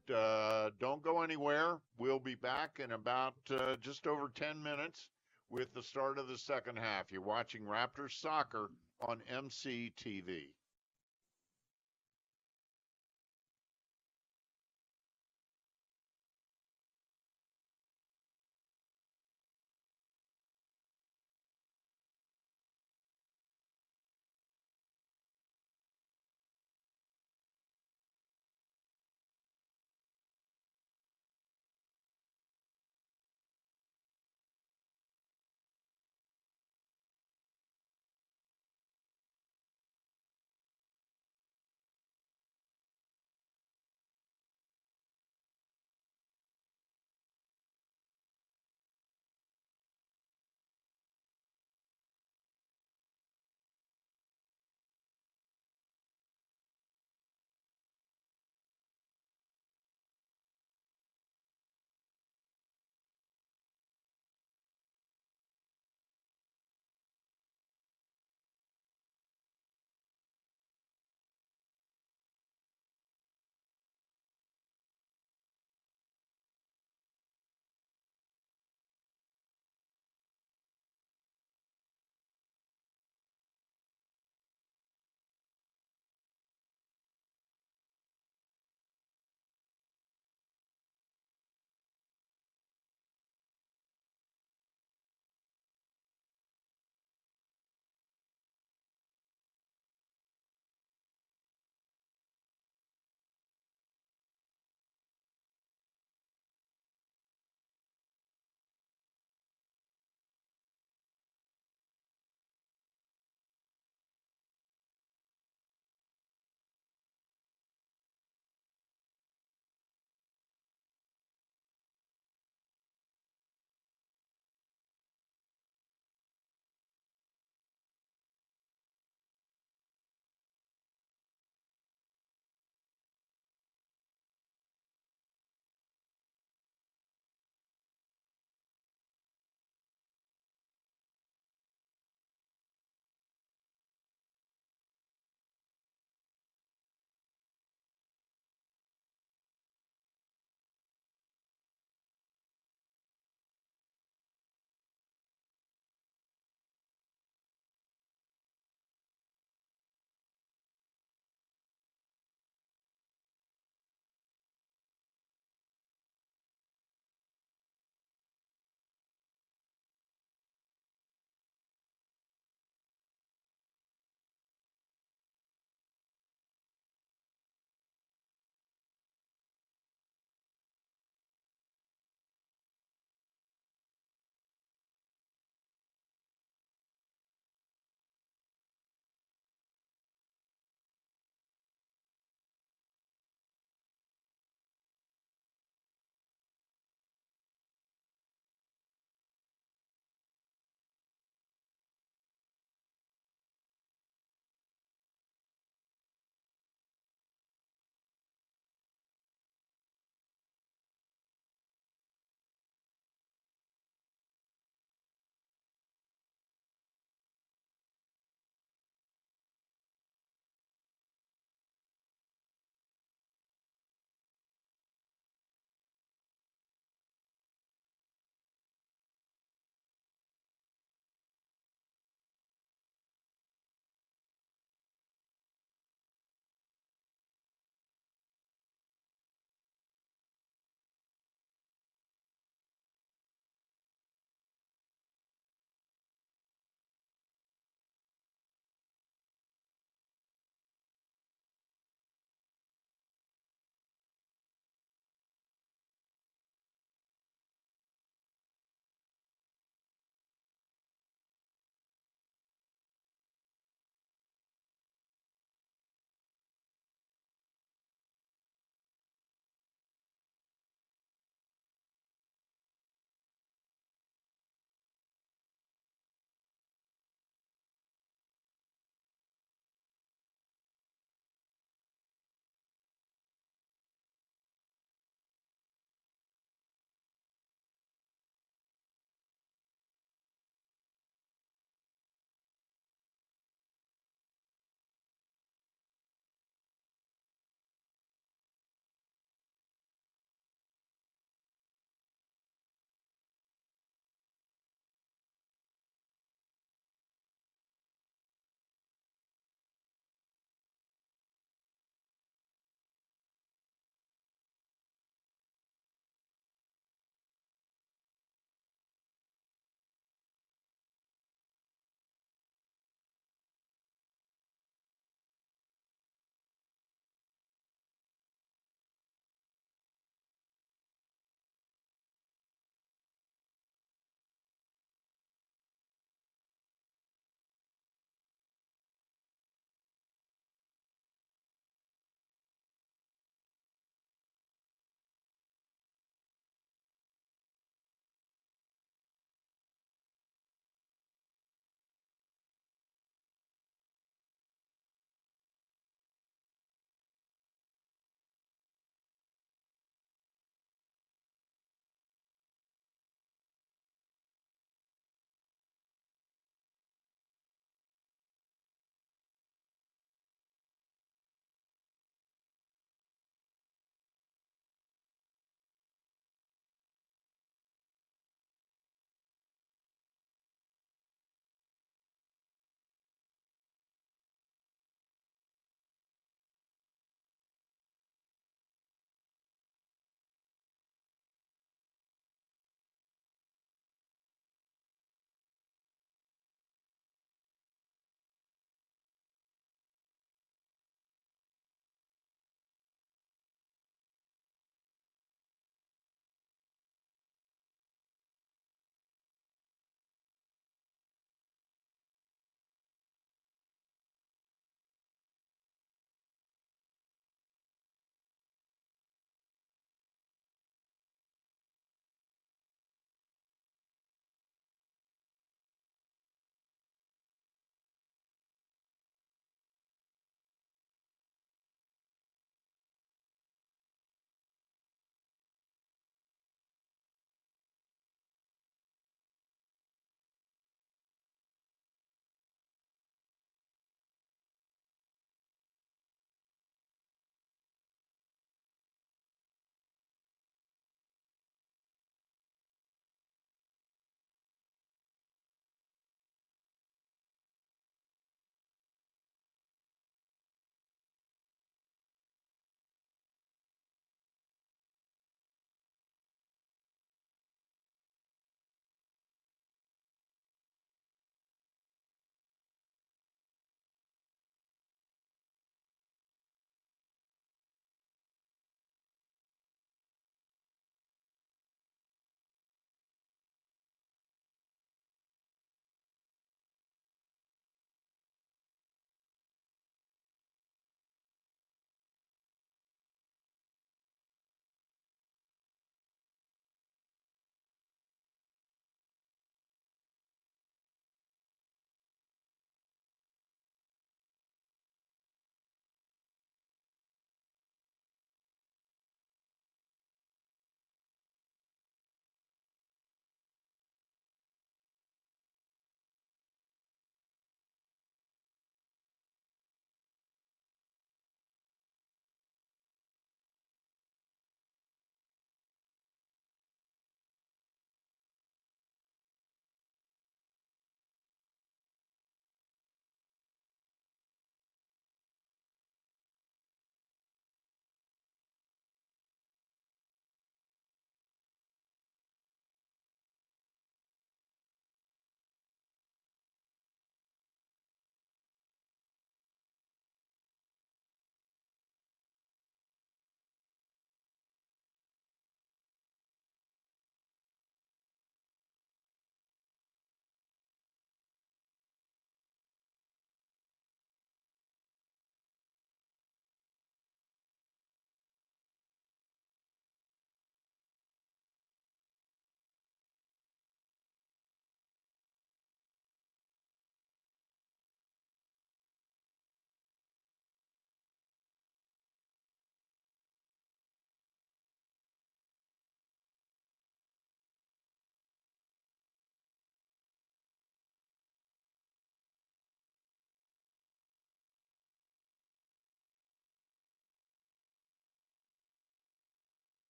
don't go anywhere. We'll be back in about just over 10 minutes with the start of the second half. You're watching Raptors Soccer on MCTV.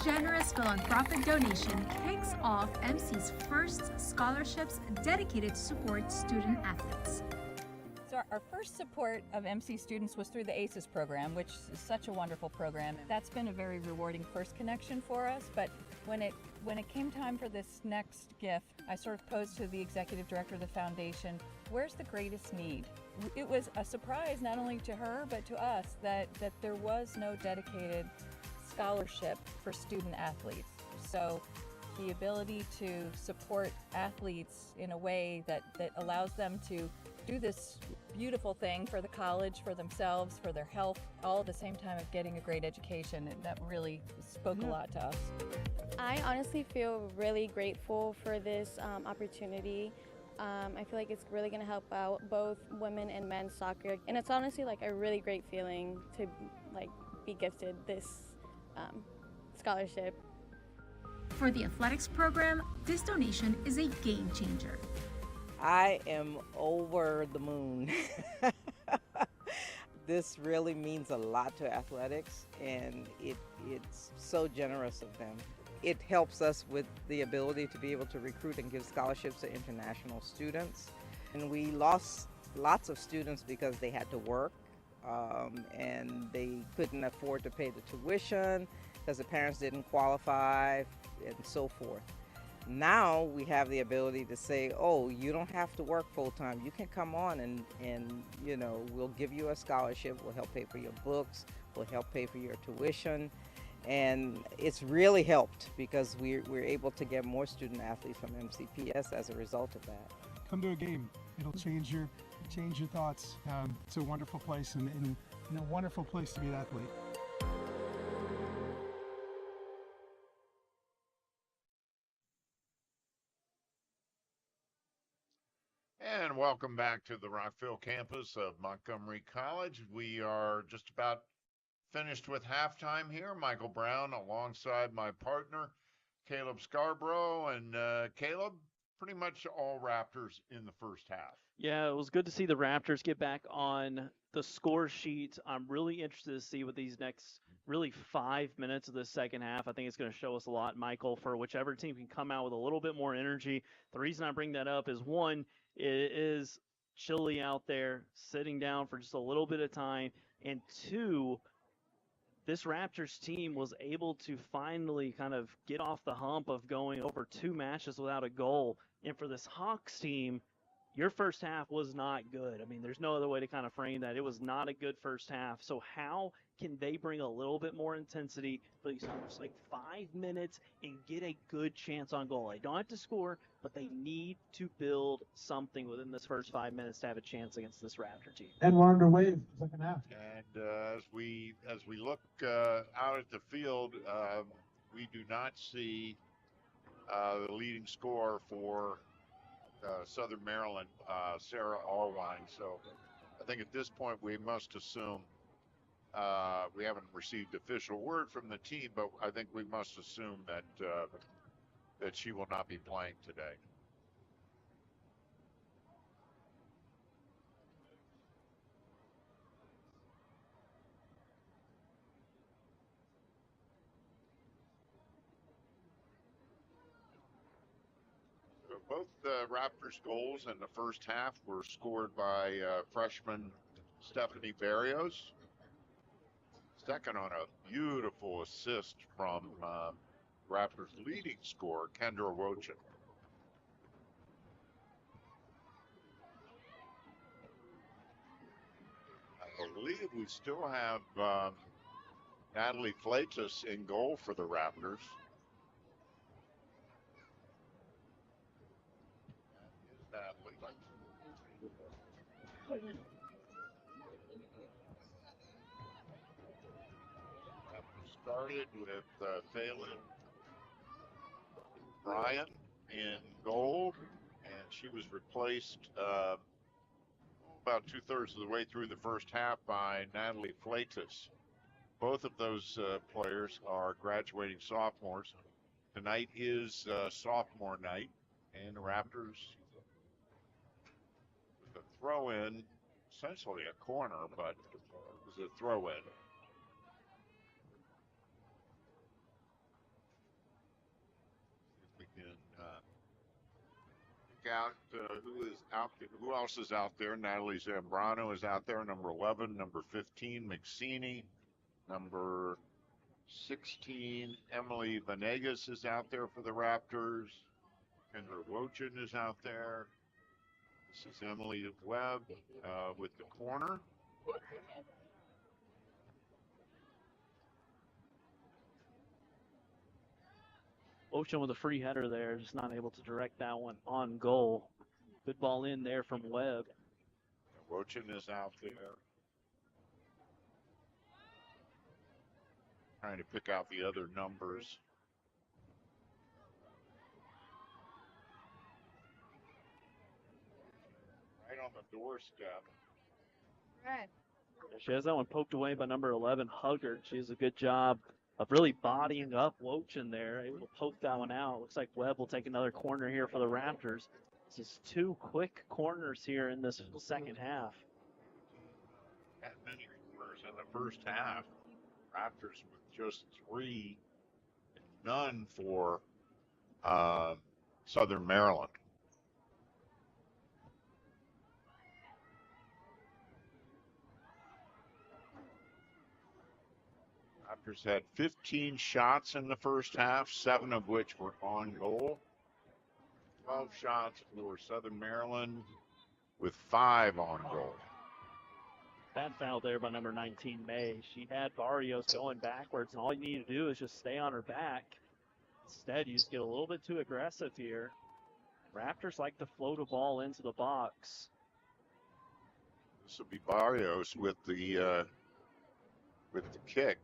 generous philanthropic donation kicks off MC's first scholarships dedicated to support student athletes. So our first support of MC students was through the ACES program, which is such a wonderful program. That's been a very rewarding first connection for us, but when it came time for this next gift, I sort of posed to the executive director of the foundation, where's the greatest need? It was a surprise not only to her, but to us that there was no dedicated scholarship for student athletes. So the ability to support athletes in a way that allows them to do this beautiful thing for the college, for themselves, for their health, all at the same time of getting a great education, and that really spoke a lot to us. I honestly feel really grateful for this opportunity. I feel like it's really going to help out both women and men's soccer, and it's honestly like a really great feeling to like be gifted this scholarship. For the athletics program, this donation is a game changer. I am over the moon. This really means a lot to athletics, and it's so generous of them. It helps us with the ability to be able to recruit and give scholarships to international students. And we lost lots of students because they had to work and they couldn't afford to pay the tuition because the parents didn't qualify and so forth. Now we have the ability to say, oh, you don't have to work full-time. You can come on and you know, we'll give you a scholarship. We'll help pay for your books. We'll help pay for your tuition. And it's really helped because we're able to get more student athletes from MCPS as a result of that. Come to a game. It'll change your thoughts. It's a wonderful place and a wonderful place to be an athlete. And welcome back to the Rockville campus of Montgomery College. We are just about finished with halftime here. Michael Brown alongside my partner, Caleb Scarborough. And Caleb, pretty much all Raptors in the first half. Yeah, it was good to see the Raptors get back on the score sheet. I'm really interested to see what these next really 5 minutes of the second half. I think it's going to show us a lot, Michael, for whichever team can come out with a little bit more energy. The reason I bring that up is, one, it is chilly out there, sitting down for just a little bit of time, and two, this Raptors team was able to finally kind of get off the hump of going over 2 matches without a goal. And for this Hawks team, your first half was not good. I mean, there's no other way to kind of frame that. It was not a good first half. So how can they bring a little bit more intensity for these almost like 5 minutes and get a good chance on goal? They don't have to score, but they need to build something within this first 5 minutes to have a chance against this Raptor team. And we're underway in the second half. And as we look out at the field, we do not see the leading scorer for Southern Maryland, Sarah Allwine. So I think at this point we must assume we haven't received official word from the team, but I think we must assume that she will not be playing today. Both Raptors goals in the first half were scored by freshman Stephanie Barrios. Second on a beautiful assist from Raptors leading scorer, Kendra Wojcik. I believe we still have Natalie Fleitas in goal for the Raptors. Started with Phelan Bryan in goal, and she was replaced about 2/3 of the way through the first half by Natalie Fleitas. Both of those players are graduating sophomores. Tonight is sophomore night, and the Raptors with a throw-in, essentially a corner, but it was a throw-in. out who is out there. Who else is out there? Natalie Zambrano is out there, number 11. Number 15, McSeany. Number 16, Emily Venegas is out there for the Raptors. Kendra Wochin is out there. This is Emily Webb with the corner. Ocean with a free header there, just not able to direct that one on goal. Good ball in there from Webb. Wochin is out there. Trying to pick out the other numbers. Right on the doorstep. She has that one poked away by number 11, Huggard. She does a good job of really bodying up Wochin there, able to poke that one out. Looks like Webb will take another corner here for the Raptors. This is 2 quick corners here in this second half. That many corners in the first half. Raptors with just 3, and none for Southern Maryland. Raptors had 15 shots in the first half, 7 of which were on goal. 12 shots for Southern Maryland with 5 on goal. Bad foul there by number 19, May. She had Barrios going backwards, and all you need to do is just stay on her back. Instead, you just get a little bit too aggressive here. Raptors like to float a ball into the box. This will be Barrios with the kick.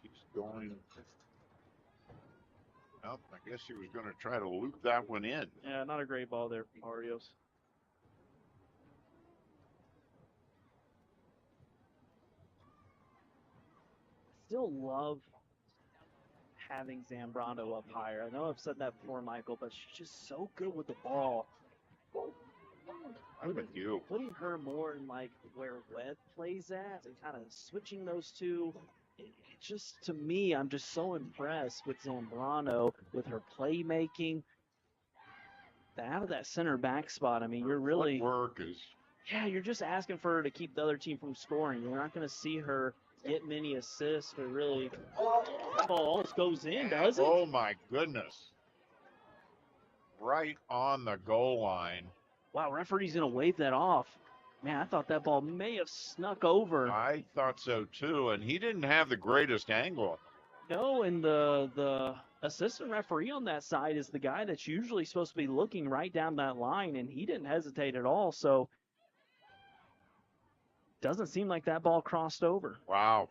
She's going. Well, I guess she was going to try to loop that one in. Yeah, not a great ball there from Barrios. Still love having Zambrano up higher. I know I've said that before, Michael, but she's just so good with the ball. I'm with you. Putting her more in like where Webb plays at and kind of switching those two. It just, to me, I'm just so impressed with Zambrano, with her playmaking. Out of that center back spot, I mean, you're really work is. Yeah, you're just asking for her to keep the other team from scoring. You're not going to see her get many assists or really. That ball almost goes in, does it? Oh my goodness! Right on the goal line. Wow, referee's going to wave that off. Man, I thought that ball may have snuck over. I thought so too, and he didn't have the greatest angle. No, and the assistant referee on that side is the guy that's usually supposed to be looking right down that line, and he didn't hesitate at all. So doesn't seem like that ball crossed over. Wow.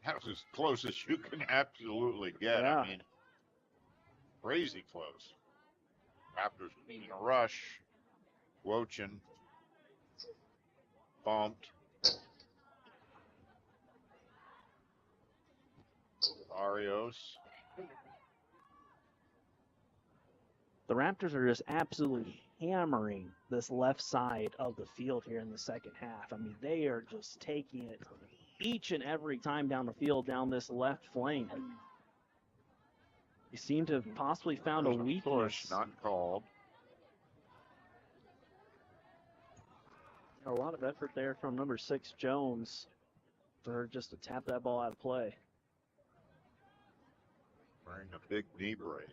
That was as close as you can absolutely get. Yeah. I mean, crazy close. Raptors in a rush. Wochin bumped. Barrios. The Raptors are just absolutely hammering this left side of the field here in the second half. I mean, they are just taking it each and every time down the field, down this left flank. You seem to have possibly found a weakness. Push, not called. A lot of effort there from number 6, Jones, for her just to tap that ball out of play. Wearing a big knee brace.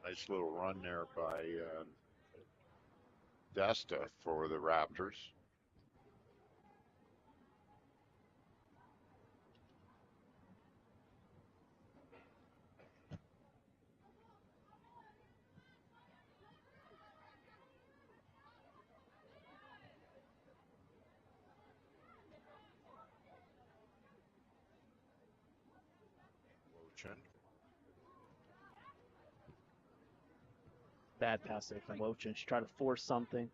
Nice little run there by Desta for the Raptors. Bad pass there from Wochin. She tried to force something.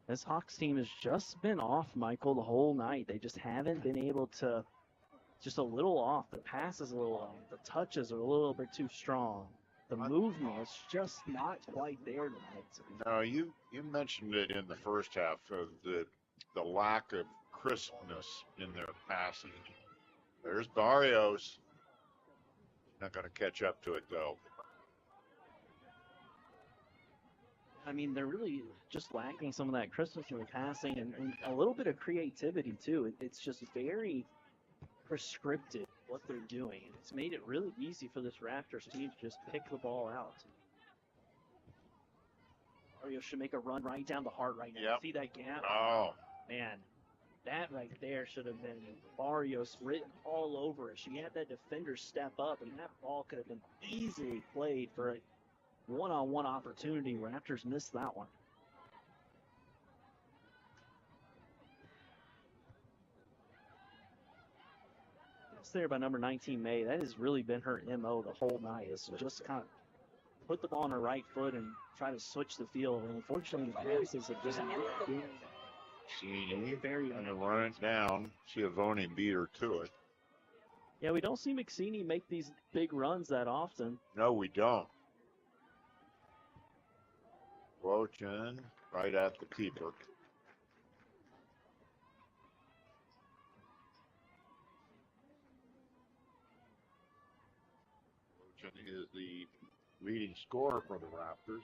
This Hawks team has just been off, Michael, the whole night. They just haven't been able to, just a little off. The pass is a little off. The touches are a little bit too strong. The movement is just not quite there tonight. No, you mentioned it in the first half of the lack of crispness in their passing. There's Barrios. Not going to catch up to it though. I mean, they're really just lacking some of that crispness in the passing and a little bit of creativity too. It's just very prescriptive what they're doing. It's made it really easy for this Raptors team to just pick the ball out. Mario should make a run right down the heart right now. Yep. See that gap? Oh, Man, that right there should have been Barrios written all over it. She had that defender step up, and that ball could have been easily played for a one-on-one opportunity. Raptors missed that one. It's there by number 19, May. That has really been her MO the whole night, is to just kind of put the ball on her right foot and try to switch the field. And unfortunately, the passes have just not been very and to run it down. Schiavone beat her to it. Yeah, we don't see McSeany make these big runs that often. No, we don't. Wojcik right at the keeper. Wojcik is the leading scorer for the Raptors.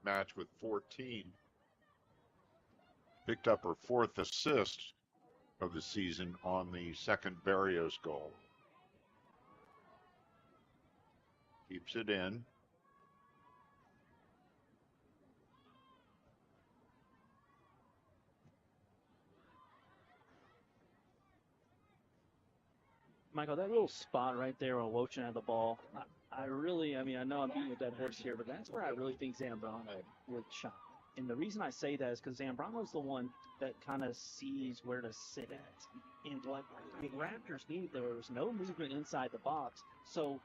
Match with 14. Picked up her 4th assist of the season on the second Barrios goal. Keeps it in. Michael, that little spot right there on Wojcik had the ball, I mean, I know I'm beating a dead horse here, but that's where I really think Zambrano would shine. And the reason I say that is because Zambrano's the one that kind of sees where to sit at. And what the Raptors needed, there was no movement inside the box. So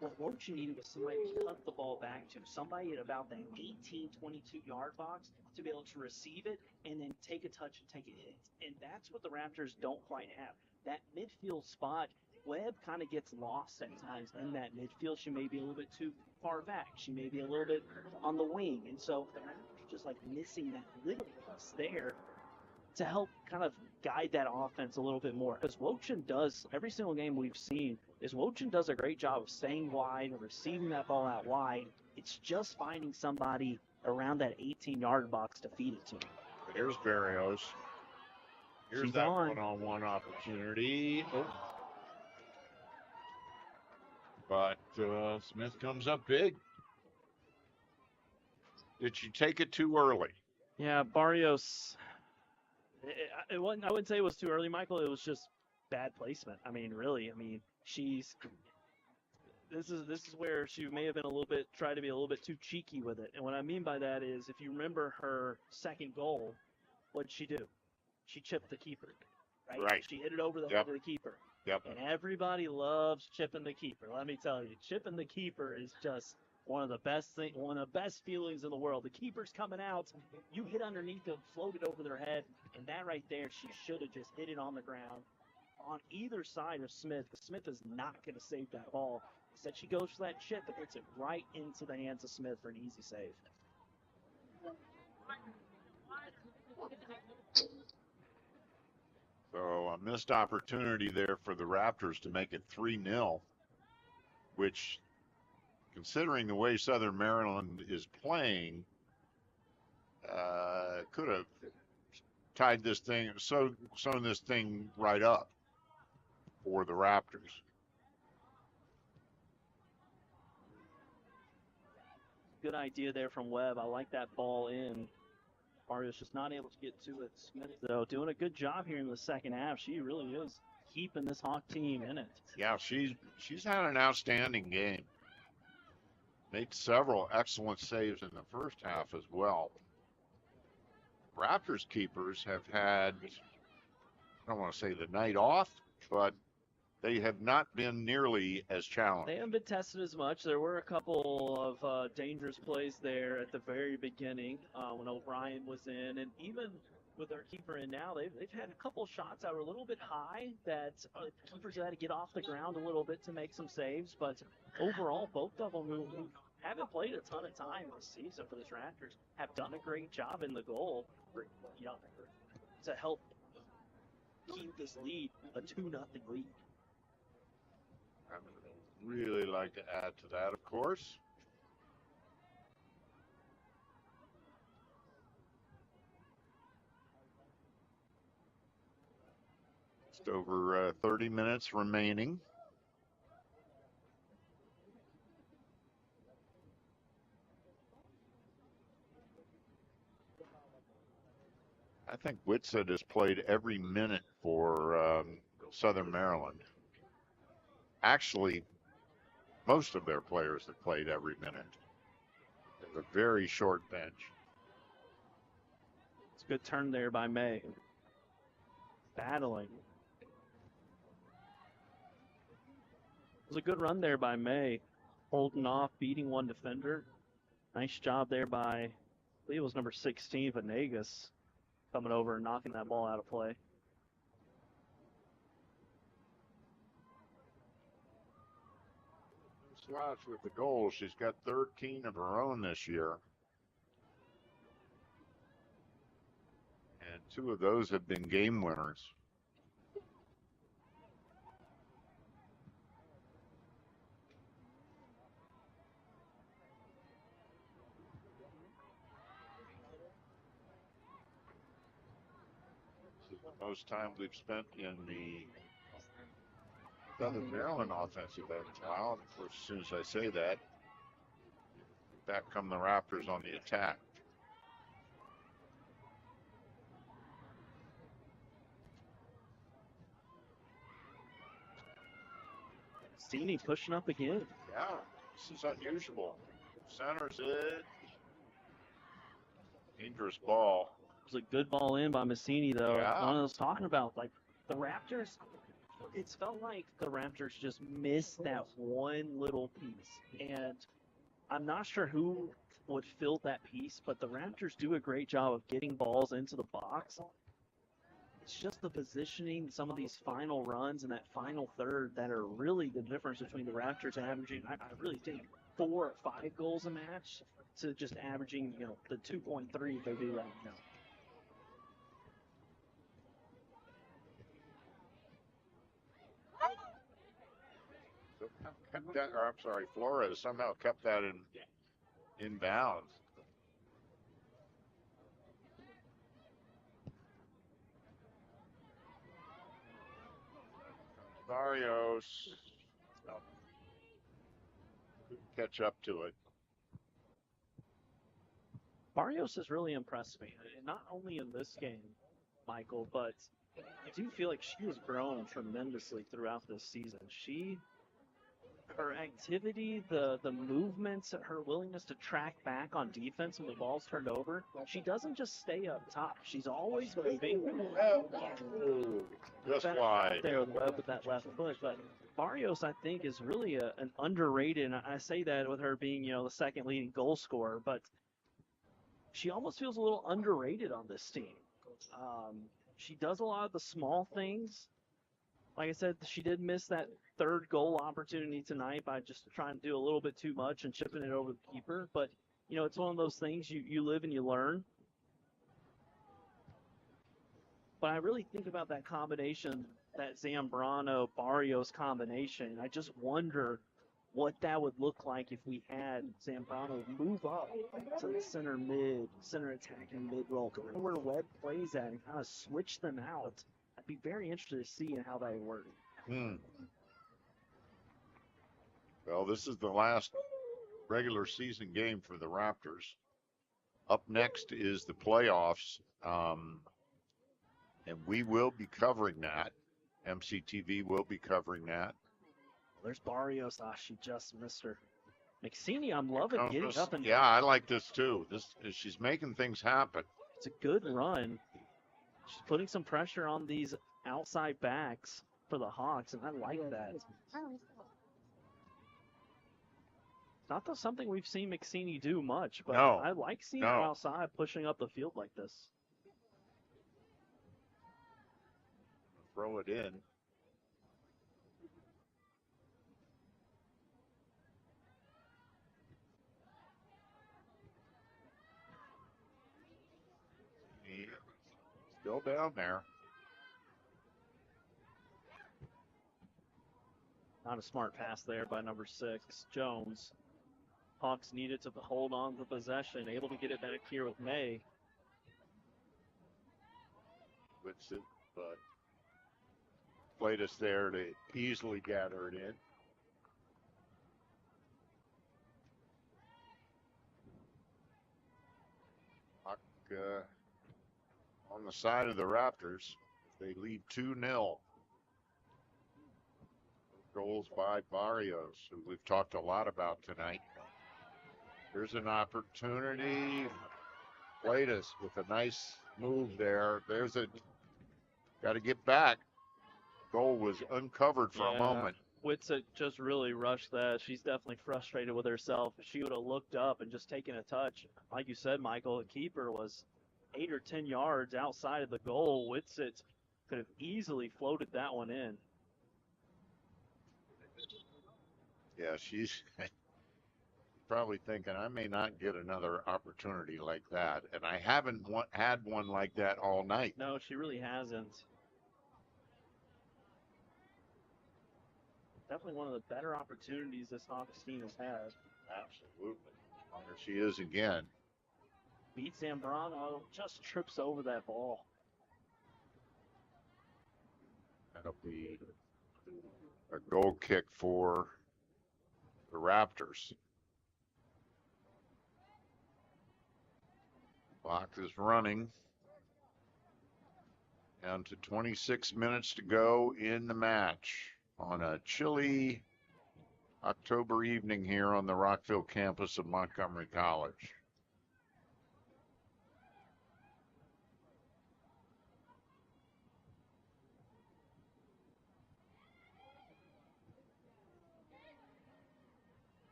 what Wojcik needed was somebody to cut the ball back to, somebody at about that 18, 22-yard box to be able to receive it and then take a touch and take a hit. And that's what the Raptors don't quite have. That midfield spot, Webb kind of gets lost at times in that midfield. She may be a little bit too far back. She may be a little bit on the wing. And so the Raptors just like missing that little piece there to help kind of guide that offense a little bit more. Because Wojcik does, every single game we've seen, is Wojcik does a great job of staying wide and receiving that ball out wide. It's just finding somebody around that 18-yard box to feed it to. Here's Barrios. Here's She's that on. one-on-one opportunity. Oh. But Smith comes up big. Did she take it too early? Yeah, Barrios, I wouldn't say it was too early, Michael. It was just bad placement. I mean, really. I mean, this is where she may have been tried to be a little bit too cheeky with it. And what I mean by that is, if you remember her second goal, what did she do? She chipped the keeper, right? She hit it over the head of the keeper. Yep. And everybody loves chipping the keeper. Let me tell you, chipping the keeper is just one of the best feelings in the world. The keeper's coming out, you hit underneath them, float it over their head, and that right there, she should have just hit it on the ground on either side of Smith. Smith is not going to save that ball. Instead, she goes for that chip and hits it right into the hands of Smith for an easy save. So a missed opportunity there for the Raptors to make it 3-0, which, considering the way Southern Maryland is playing, could have tied this thing, sewn this thing right up for the Raptors. Good idea there from Webb. I like that ball in. Barrios just not able to get to it. Smith, though, doing a good job here in the second half. She really is keeping this Hawk team in it. Yeah, she's had an outstanding game. Made several excellent saves in the first half as well. Raptors keepers have had, I don't want to say the night off, but they have not been nearly as They challenging. haven't been tested as much. There were a couple of dangerous plays there at the very beginning when O'Brien was in, and even with our keeper in now, they've had a couple shots that were a little bit high that keepers had to get off the ground a little bit to make some saves. But overall, both of them who haven't played a ton of time this season for the Raptors have done a great job in the goal, to help keep this lead a 2-0 lead. I would really like to add to that, of course. Just over 30 minutes remaining. I think Whitsett has played every minute for Southern Maryland. Actually, most of their players have played every minute. They have a very short bench. It's a good turn there by May. Battling. It was a good run there by May. Holding off, beating one defender. Nice job there by, I believe it was number 16, Venegas, coming over and knocking that ball out of play. Slots with the goals. She's got 13 of her own this year. And 2 of those have been game winners. This is the most time we've spent in the Southern Maryland offensive end. Wow, of course, as soon as I say that, back come the Raptors on the attack. Cini pushing up again. Yeah, this is unusual. Centers it. Dangerous ball. It was a good ball in by Massini, though. Yeah. One I was talking about, like the Raptors. It's felt like the Raptors just missed that one little piece, and I'm not sure who would fill that piece, but the Raptors do a great job of getting balls into the box. It's just the positioning, some of these final runs and that final third that are really the difference between the Raptors averaging, I really think, 4 or 5 goals a match to just averaging, the 2.3 they do right now. Kept that, or I'm sorry, Flores somehow kept that in bounds. Barrios catch up to it. Barrios has really impressed me, and not only in this game, Michael, but I do feel like she has grown tremendously throughout this season. Her activity, the movements, her willingness to track back on defense when the ball's turned over, she doesn't just stay up top. She's always moving. Just wide. There with that left foot, but Barrios, I think, is really an underrated, and I say that with her being, the second leading goal scorer, but she almost feels a little underrated on this team. She does a lot of the small things. Like I said, she did miss that third goal opportunity tonight by just trying to do a little bit too much and chipping it over the keeper. But, it's one of those things you live and you learn. But I really think about that combination, that Zambrano-Barrios combination. I just wonder what that would look like if we had Zambrano move up to the center attacking mid role, where Webb plays at, and kind of switch them out. I'd be very interested to see how that would work. Well, this is the last regular season game for the Raptors. Up next is the playoffs, and we will be covering that. MCTV will be covering that. There's Barrios. She just missed her. McSeany, I'm loving getting up and. Yeah, I like this too. She's making things happen. It's a good run. She's putting some pressure on these outside backs. for the Hawks, and I like that. Not that something we've seen McSeany do much, but No, I like seeing her no. outside pushing up the field like this. Throw it in. Still down there. Not a smart pass there by number 6, Jones. Hawks needed to hold on to possession, able to get it back here with May. Whips it, but Flatus there to easily gather it in. Hawk on the side of the Raptors. They lead 2-0. Goals by Barrios, who we've talked a lot about tonight. Here's an opportunity. Flatus with a nice move there. There's a, got to get back. Goal was uncovered for a moment. Whitsitt just really rushed that. She's definitely frustrated with herself. If she would have looked up and just taken a touch, like you said, Michael, the keeper was 8 or 10 yards outside of the goal. Whitsitt could have easily floated that one in. Yeah, she's probably thinking, I may not get another opportunity like that. And I haven't had one like that all night. No, she really hasn't. Definitely one of the better opportunities this Hawks team has had. Absolutely. There she is again. Beats Zambrano, just trips over that ball. That'll be a goal kick for the Raptors. Clock is running. Down to 26 minutes to go in the match on a chilly October evening here on the Rockville campus of Montgomery College.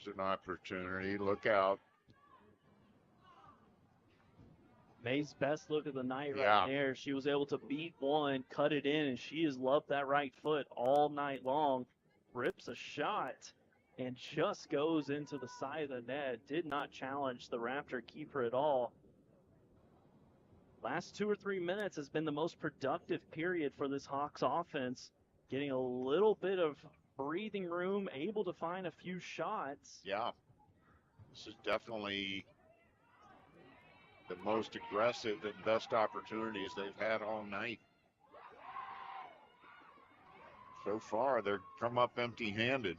There's an opportunity. Look out. May's best look of the night right there. She was able to beat one, cut it in, and she has loved that right foot all night long. Rips a shot and just goes into the side of the net. Did not challenge the Raptor keeper at all. Last 2 or 3 minutes has been the most productive period for this Hawks offense. Getting a little bit of breathing room, able to find a few shots. Yeah. This is definitely the most aggressive and best opportunities they've had all night. So far, they've come up empty-handed.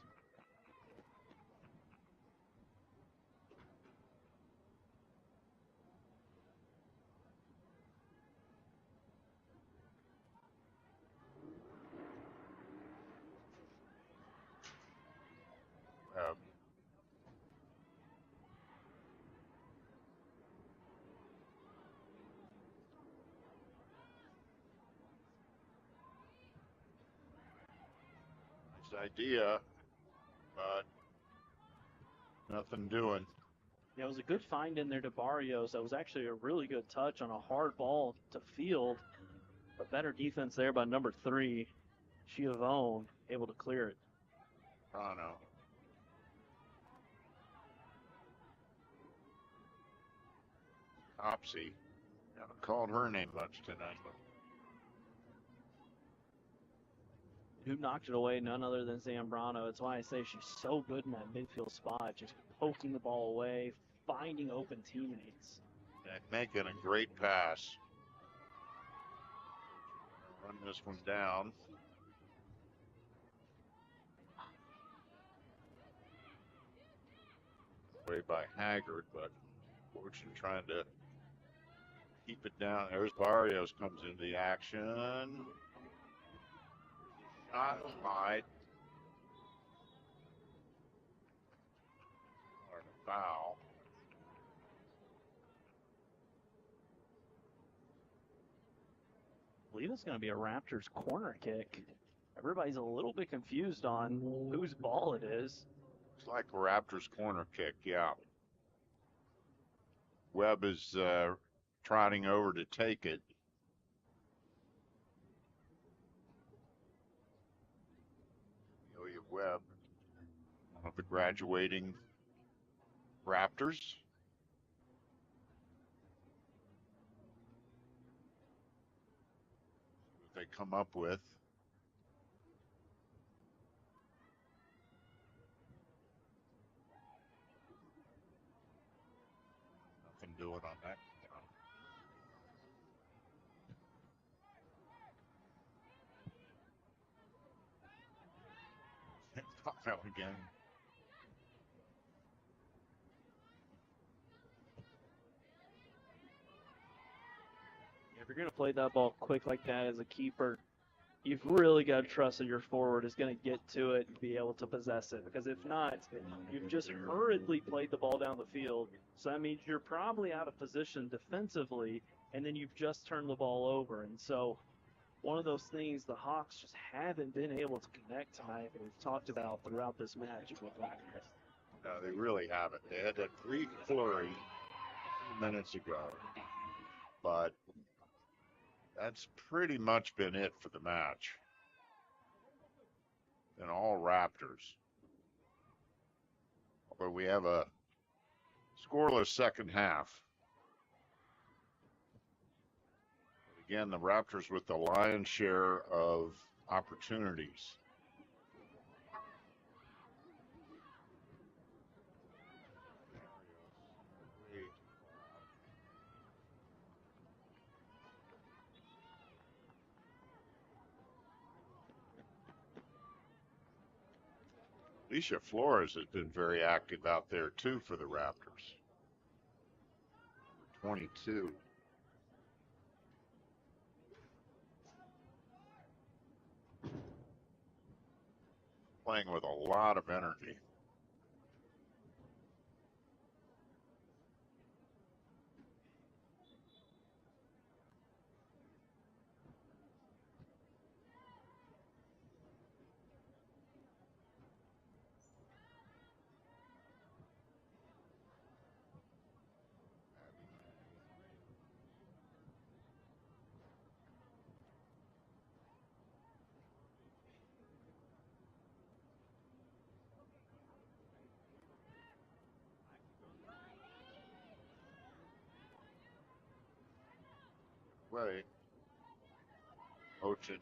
Idea, but nothing doing. Yeah, it was a good find in there to Barrios. That was actually a really good touch on a hard ball to field. But better defense there by number 3, Giovone, able to clear it. Toronto. Topsy. Haven't called her name much tonight. Who knocked it away? None other than Zambrano. That's why I say she's so good in that midfield spot, just poking the ball away, finding open teammates. And making a great pass. Run this one down. play by Haggard, but Fortune trying to keep it down. There's Barrios comes into the action. Shot high. Or a foul. I believe it's going to be a Raptors corner kick. Everybody's a little bit confused on whose ball it is. Looks like a Raptors corner kick, yeah. Webb is trotting over to take it. Ilya Webb, one of the graduating Raptors. What they come up with. Nothing doing on that. Foul again. If you're going to play that ball quick like that as a keeper, you've really got to trust that your forward is going to get to it and be able to possess it. Because if not, you've just hurriedly played the ball down the field. So that means you're probably out of position defensively, and then you've just turned the ball over. And so one of those things the Hawks just haven't been able to connect tonight, and we've talked about throughout this match with Raptors. No, they really haven't. They had that brief flurry a few minutes ago. But that's pretty much been it for the match. And all Raptors. Although we have a scoreless second half. But again, the Raptors with the lion's share of opportunities. Alicia Flores has been very active out there too for the Raptors. 22. Playing with a lot of energy. Way. Ocean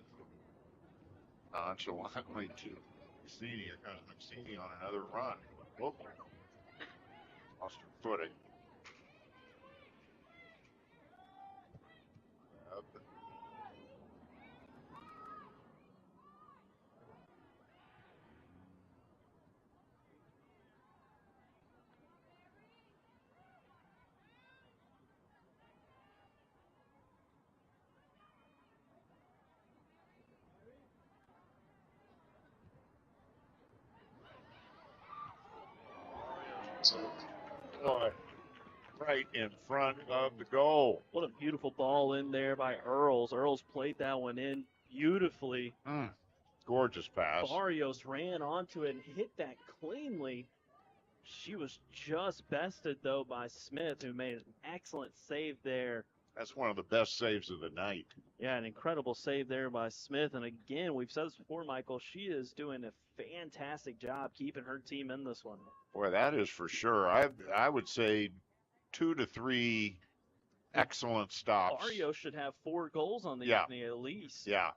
nonchalantly to Mancini. Here comes Mancini on another run. Whoop. Lost her footing. Up. Right in front of the goal. What a beautiful ball in there by Earls. Earls played that one in beautifully. Gorgeous pass. Barrios ran onto it and hit that cleanly. She was just bested, though, by Smith, who made an excellent save there. That's one of the best saves of the night. Yeah, an incredible save there by Smith. And again, we've said this before, Michael, she is doing a fantastic job keeping her team in this one. Boy, that is for sure. I would say 2 to 3 excellent stops. Barrios should have 4 goals on the evening at least. Yeah.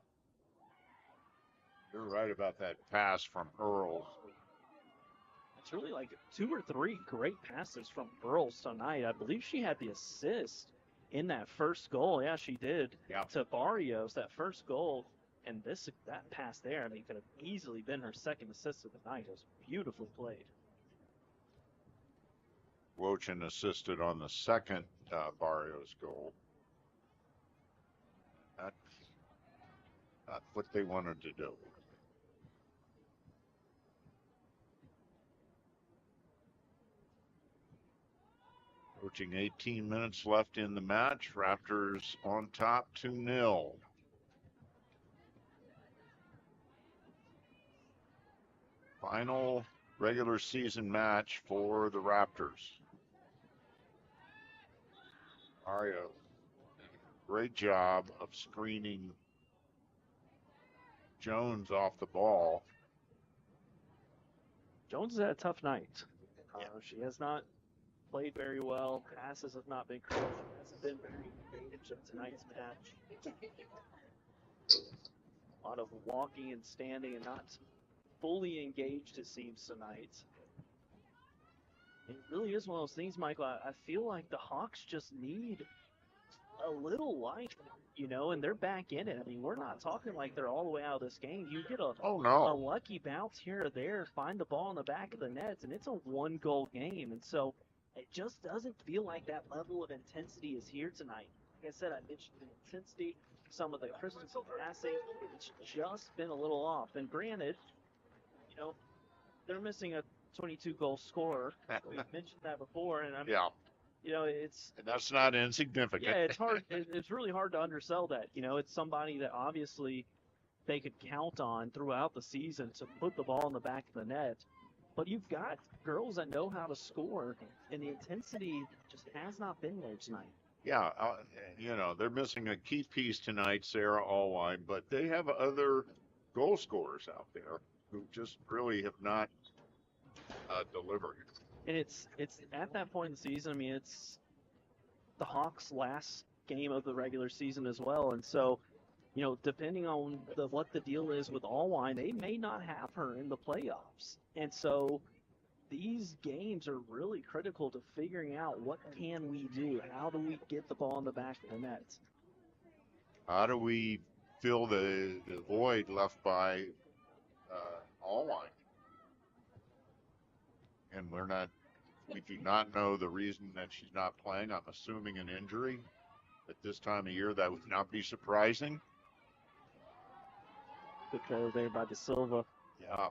You're right about that pass from Earls. It's really like 2 or 3 great passes from Earls tonight. I believe she had the assist in that first goal. Yeah, she did. Yeah. To Barrios, that first goal. And that pass there, I mean, could have easily been her second assist of the night. It was beautifully played. Wochin assisted on the second Barrios goal. That's not what they wanted to do. Approaching 18 minutes left in the match. Raptors on top 2-0. Final regular season match for the Raptors. Mario, great job of screening Jones off the ball. Jones has had a tough night. She has not played very well. Passes have not been great. She hasn't been very engaged in tonight's match. A lot of walking and standing and not fully engaged, it seems, tonight. It really is one of those things, Michael. I feel like the Hawks just need a little life, and they're back in it. I mean, we're not talking like they're all the way out of this game. You get a lucky bounce here or there, find the ball in the back of the nets, and it's a one-goal game. And so it just doesn't feel like that level of intensity is here tonight. Like I said, I mentioned the intensity, some of the crispness of passing. It's just been a little off. And granted, they're missing a 22-goal scorer. We've mentioned that before, and it's and that's not insignificant. Yeah, it's hard. It's really hard to undersell that. It's somebody that obviously they could count on throughout the season to put the ball in the back of the net. But you've got girls that know how to score, and the intensity just has not been there tonight. Yeah, they're missing a key piece tonight, Sarah Allwine, but they have other goal scorers out there who just really have not delivered. And it's at that point in the season. I mean, it's the Hawks' last game of the regular season as well, and so depending on what the deal is with Allwine, they may not have her in the playoffs. And so these games are really critical to figuring out what can we do? How do we get the ball in the back of the net? How do we fill the void left by Allwine? And we do not know the reason that she's not playing. I'm assuming an injury. At this time of year, that would not be surprising. Good play there by De Silva. Yeah.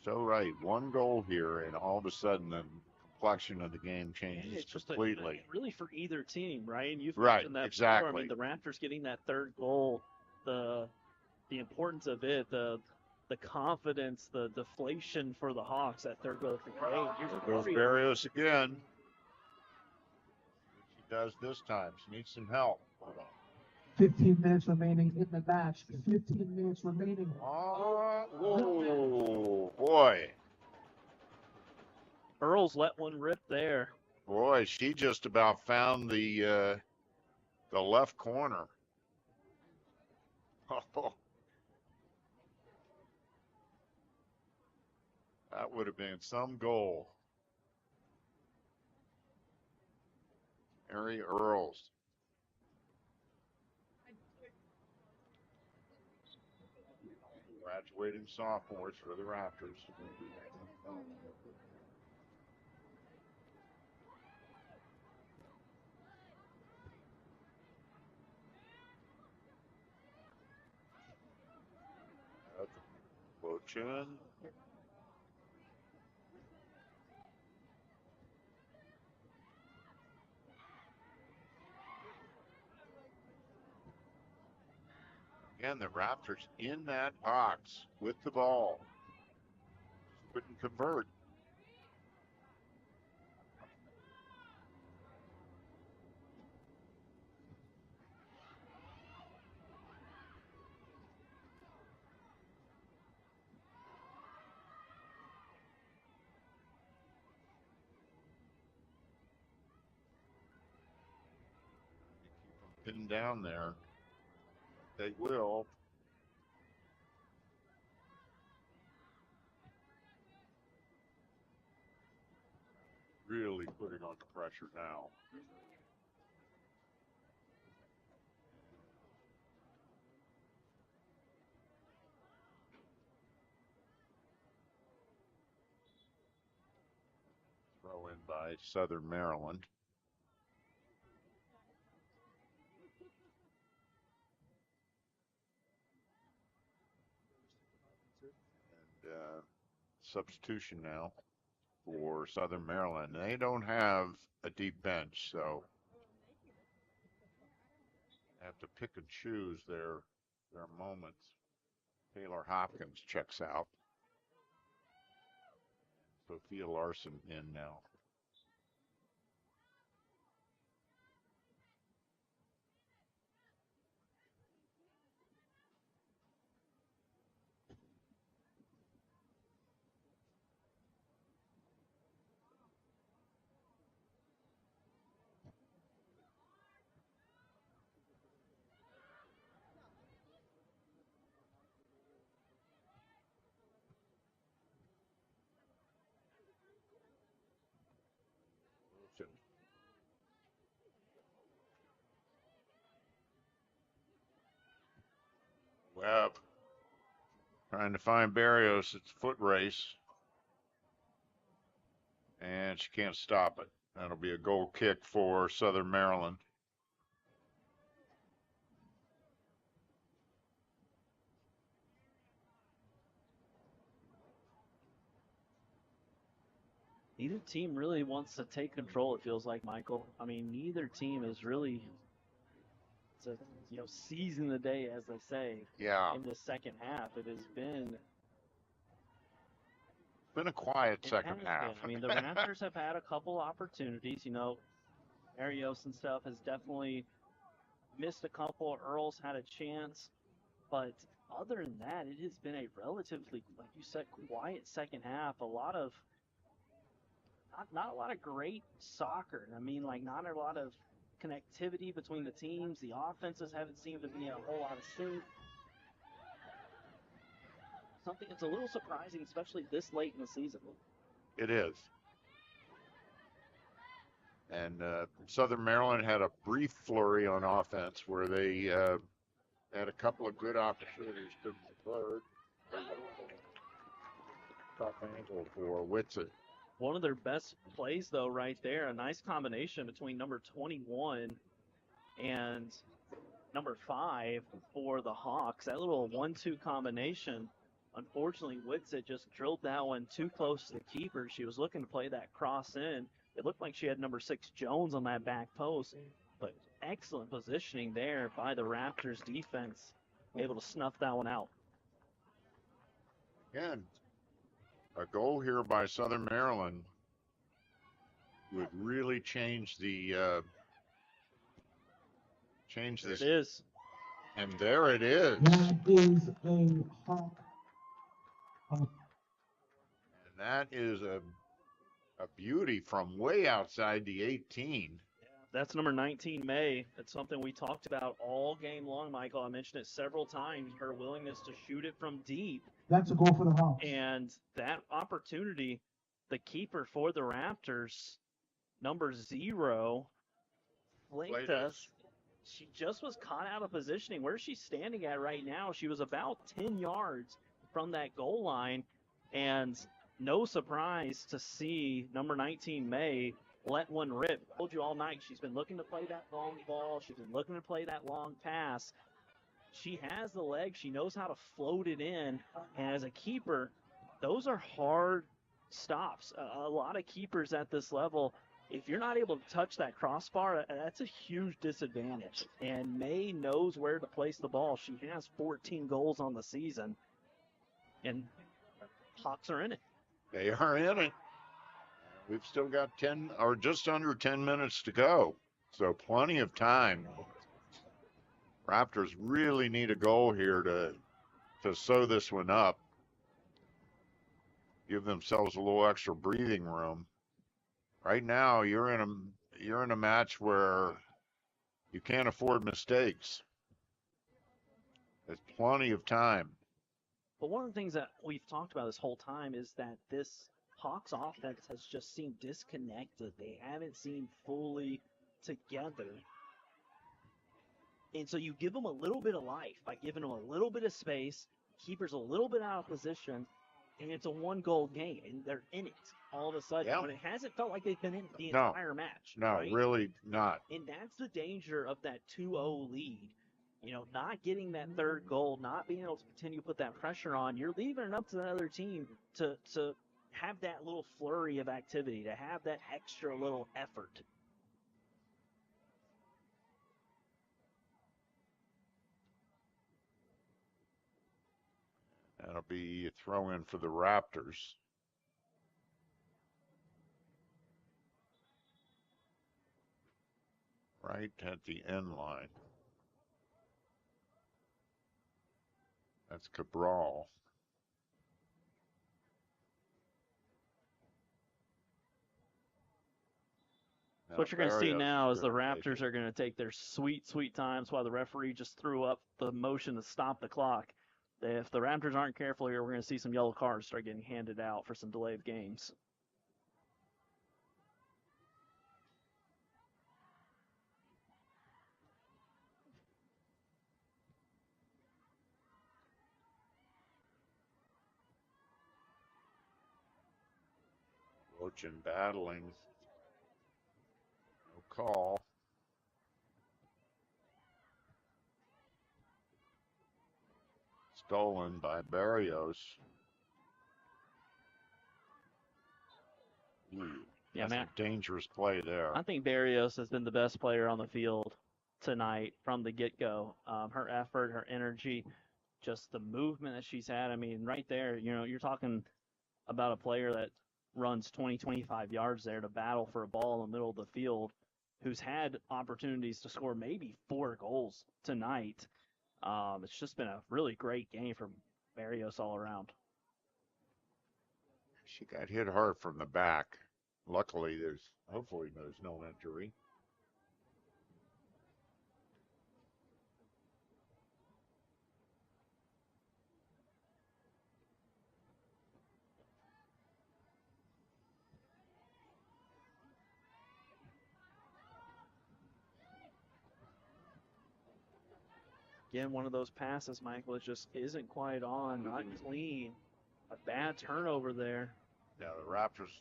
So right, one goal here, and all of a sudden the complexion of the game changes completely. Really for either team, right? And you've right, mentioned that exactly. before. I mean, the Raptors getting that third goal, the importance of it, the confidence, the deflation for the Hawks, that third goal. Goes Barrios again. She does this time. She needs some help. 15 minutes remaining in the match. 15 minutes remaining. Oh, boy. Earls let one rip there. Boy, she just about found the left corner. Oh. That would have been some goal. Mary Earls. Graduating sophomores for the Raptors. Wochin. Again, the Raptors in that box with the ball. Couldn't convert. Keep them pinned down there. They will. really putting on the pressure now. Throw in by Southern Maryland. And substitution now for Southern Maryland. They don't have a deep bench, so have to pick and choose their moments. Taylor Hopkins checks out. Sophia Larson in now. Webb trying to find Barrios. It's a foot race. And she can't stop it. That'll be a goal kick for Southern Maryland. Neither team really wants to take control, it feels like, Michael. I mean, neither team is really seizing the day, as they say. Yeah. In the second half, it has been a quiet second half. I mean, the Raptors have had a couple opportunities. Arios and stuff has definitely missed a couple. Earl's had a chance. But other than that, it has been a relatively, like you said, quiet second half. Not a lot of great soccer. I mean, not a lot of connectivity between the teams. The offenses haven't seemed to be a whole lot of sync. Something that's a little surprising, especially this late in the season. It is. And Southern Maryland had a brief flurry on offense where they had a couple of good opportunities to convert. Tough angle for Whitsitt. One of their best plays, though, right there. A nice combination between number 21 and number 5 for the Hawks. That little 1-2 combination. Unfortunately, Whitsitt just drilled that one too close to the keeper. She was looking to play that cross in. It looked like she had number 6 Jones on that back post. But excellent positioning there by the Raptors defense. Able to snuff that one out. Again, a goal here by Southern Maryland would really change the this. It is. And there it is. That is a Hawk. And that is a beauty from way outside the 18. Yeah, that's number 19, May. That's something we talked about all game long, Michael. I mentioned it several times, her willingness to shoot it from deep. That's a goal for the Hawks. And that opportunity, the keeper for the Raptors, number 0, flanked us. She just was caught out of positioning. Where she's standing at right now, she was about 10 yards from that goal line. And no surprise to see number 19, May, let one rip. I told you all night she's been looking to play that long ball. She's been looking to play that long pass. She has the legs. She knows how to float it in. And as a keeper, those are hard stops. A lot of keepers at this level, if you're not able to touch that crossbar, that's a huge disadvantage. And May knows where to place the ball. She has 14 goals on the season. And Hawks are in it. They are in it. We've still got 10 or just under 10 minutes to go. So plenty of time. Raptors really need a goal here to sew this one up. Give themselves a little extra breathing room. Right now, you're in a match where you can't afford mistakes. There's plenty of time. But one of the things that we've talked about this whole time is that this Hawks offense has just seemed disconnected. They haven't seemed fully together. And so you give them a little bit of life by giving them a little bit of space, keepers a little bit out of position, and it's a one-goal game, and they're in it all of a sudden. Yeah. But it hasn't felt like they've been in the No. entire match. No, right? really not. And that's the danger of that 2-0 lead. You know, not getting that third goal, not being able to continue to put that pressure on. You're leaving it up to the other team to have that little flurry of activity, to have that extra little effort. That'll be a throw in for the Raptors. Right at the end line. That's Cabral. What you're going to see Barrios now is the gonna take Raptors it. are going to take their sweet, sweet times while the referee just threw up the motion to stop the clock. If the Raptors aren't careful here, we're going to see some yellow cards start getting handed out for some delayed games. Roach battling. No call. Stolen by Barrios. Yeah, That's man. a dangerous play there. I think Barrios has been the best player on the field tonight from the get-go. Her effort, her energy, just the movement that she's had. I mean, right there, you know, you're talking about a player that runs 20, 25 yards there to battle for a ball in the middle of the field, who's had opportunities to score maybe 4 goals tonight. It's just been a really great game from Barrios all around. She got hit hard from the back. Luckily, hopefully there's no injury. Again, one of those passes, Michael, it just isn't quite on, not clean. A bad turnover there. Yeah, the Raptors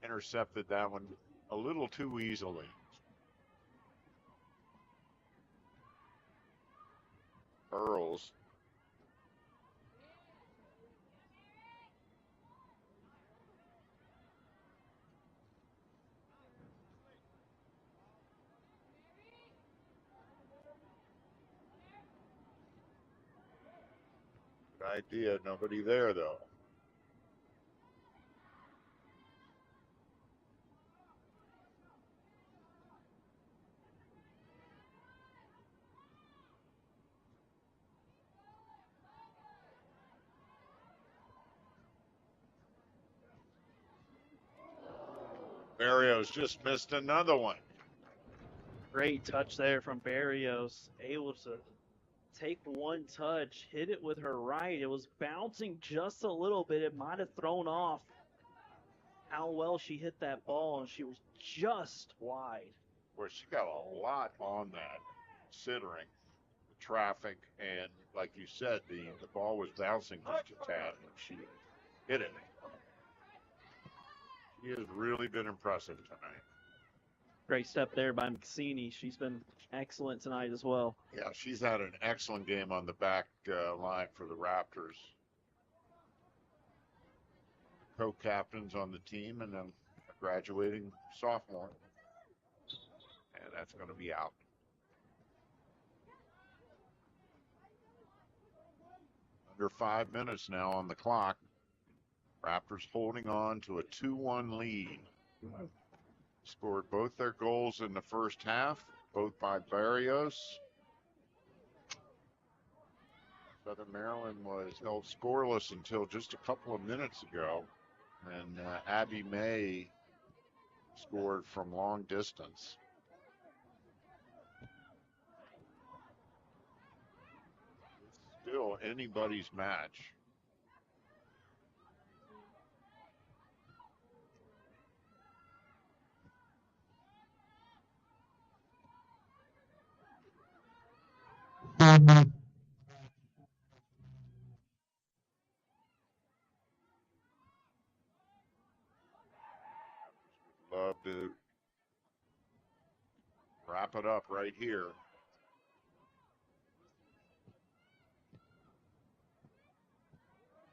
intercepted that one a little too easily. Earls. Good idea. Nobody there, though. Barrios just missed another one. Great touch there from Barrios. Able to take one touch, hit it with her right. It was bouncing just a little bit. It might have thrown off how well she hit that ball, and she was just wide. Where she got a lot on that, considering the traffic, and like you said, the ball was bouncing just a tad when she hit it. She has really been impressive tonight. Great step there by McCini. She's been excellent tonight as well. Yeah, she's had an excellent game on the back line for the Raptors. Co-captains on the team, and then a graduating sophomore. And that's going to be out. Under 5 minutes now on the clock. Raptors holding on to a 2-1 lead. Scored both their goals in the first half, both by Barrios. Southern Maryland was held scoreless until just a couple of minutes ago. And Abby May scored from long distance. It's still anybody's match. Love to wrap it up right here.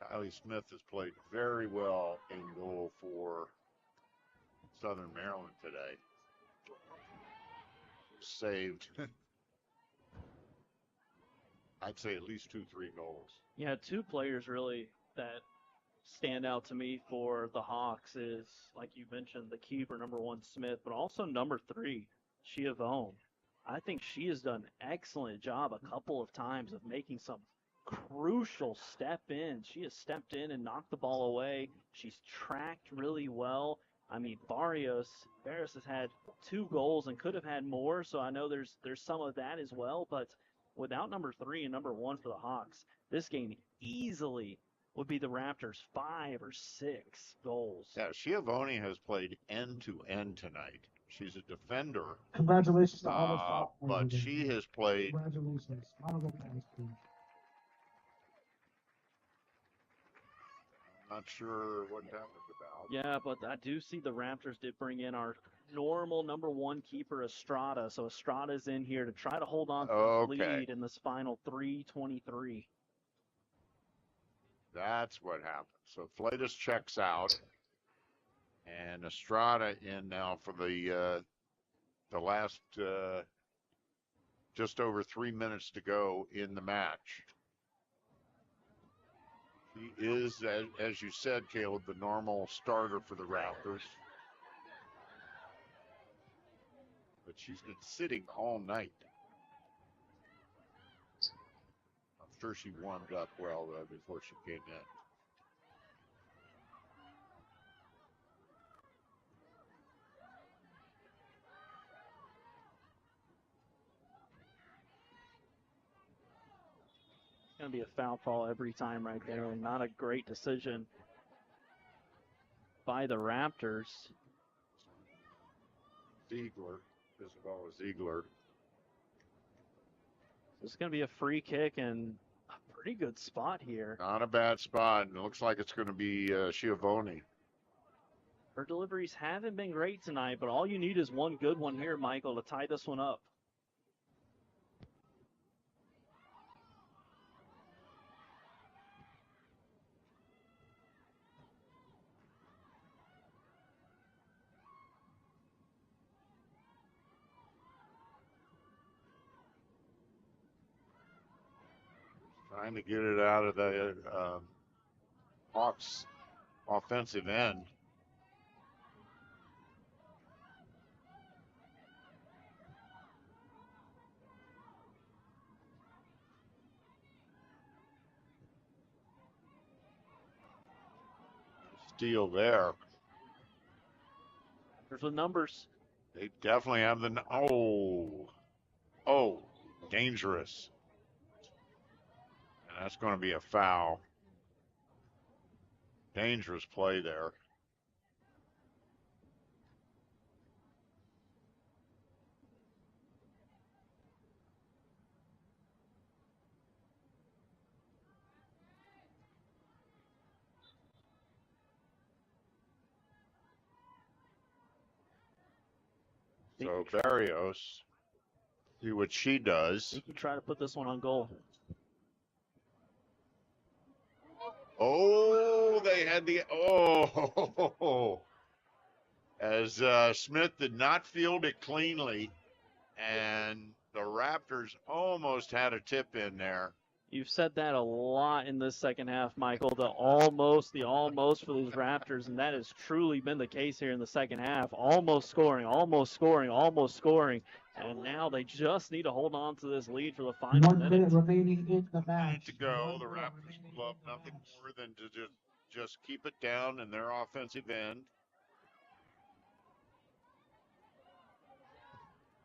Kylie Smith has played very well in goal for Southern Maryland today. Saved, I'd say at least 2-3 goals. Yeah, two players really that stand out to me for the Hawks is, like you mentioned, the keeper, number 1, Smith, but also number 3, Schiavone. I think she has done an excellent job a couple of times of making some crucial step in. She has stepped in and knocked the ball away. She's tracked really well. I mean, Barrios has had 2 goals and could have had more, so I know there's some of that as well, but without number 3 and number 1 for the Hawks, this game easily would be the Raptors' 5 or 6 goals. Yeah, Schiavone has played end to end tonight. She's a defender. Congratulations to all the sophomores. But she has played. Congratulations. Round of applause, please. Not sure what that was about. Yeah, but I do see the Raptors did bring in our normal number 1 keeper, Estrada. So Estrada's in here to try to hold on to the lead in this final 3:23. That's what happened. So Flatus checks out, and Estrada in now for the last just over 3 minutes to go in the match. He is, as you said, Caleb, the normal starter for the Raptors. But she's been sitting all night. I'm sure she warmed up well before she came in. Going to be a foul call every time right there. Not a great decision by the Raptors. Ziegler, Isabella Ziegler. This is going to be a free kick and a pretty good spot here. Not a bad spot. It looks like it's going to be Schiavone. Her deliveries haven't been great tonight, but all you need is one good one here, Michael, to tie this one up. Trying to get it out of the Hawks offensive end. Steal there. There's the numbers. They definitely have the. Oh, dangerous. And that's going to be a foul. Dangerous play there. So Barrios, see what she does. He can try to put this one on goal. Oh, they had the as Smith did not field it cleanly, and the Raptors almost had a tip in there. You've said that a lot in this second half, Michael, the almost for these Raptors, and that has truly been the case here in the second half. Almost scoring, and now they just need to hold on to this lead for the final 1 minute remaining in the match. To go, the Raptors love nothing more than to just keep it down in their offensive end.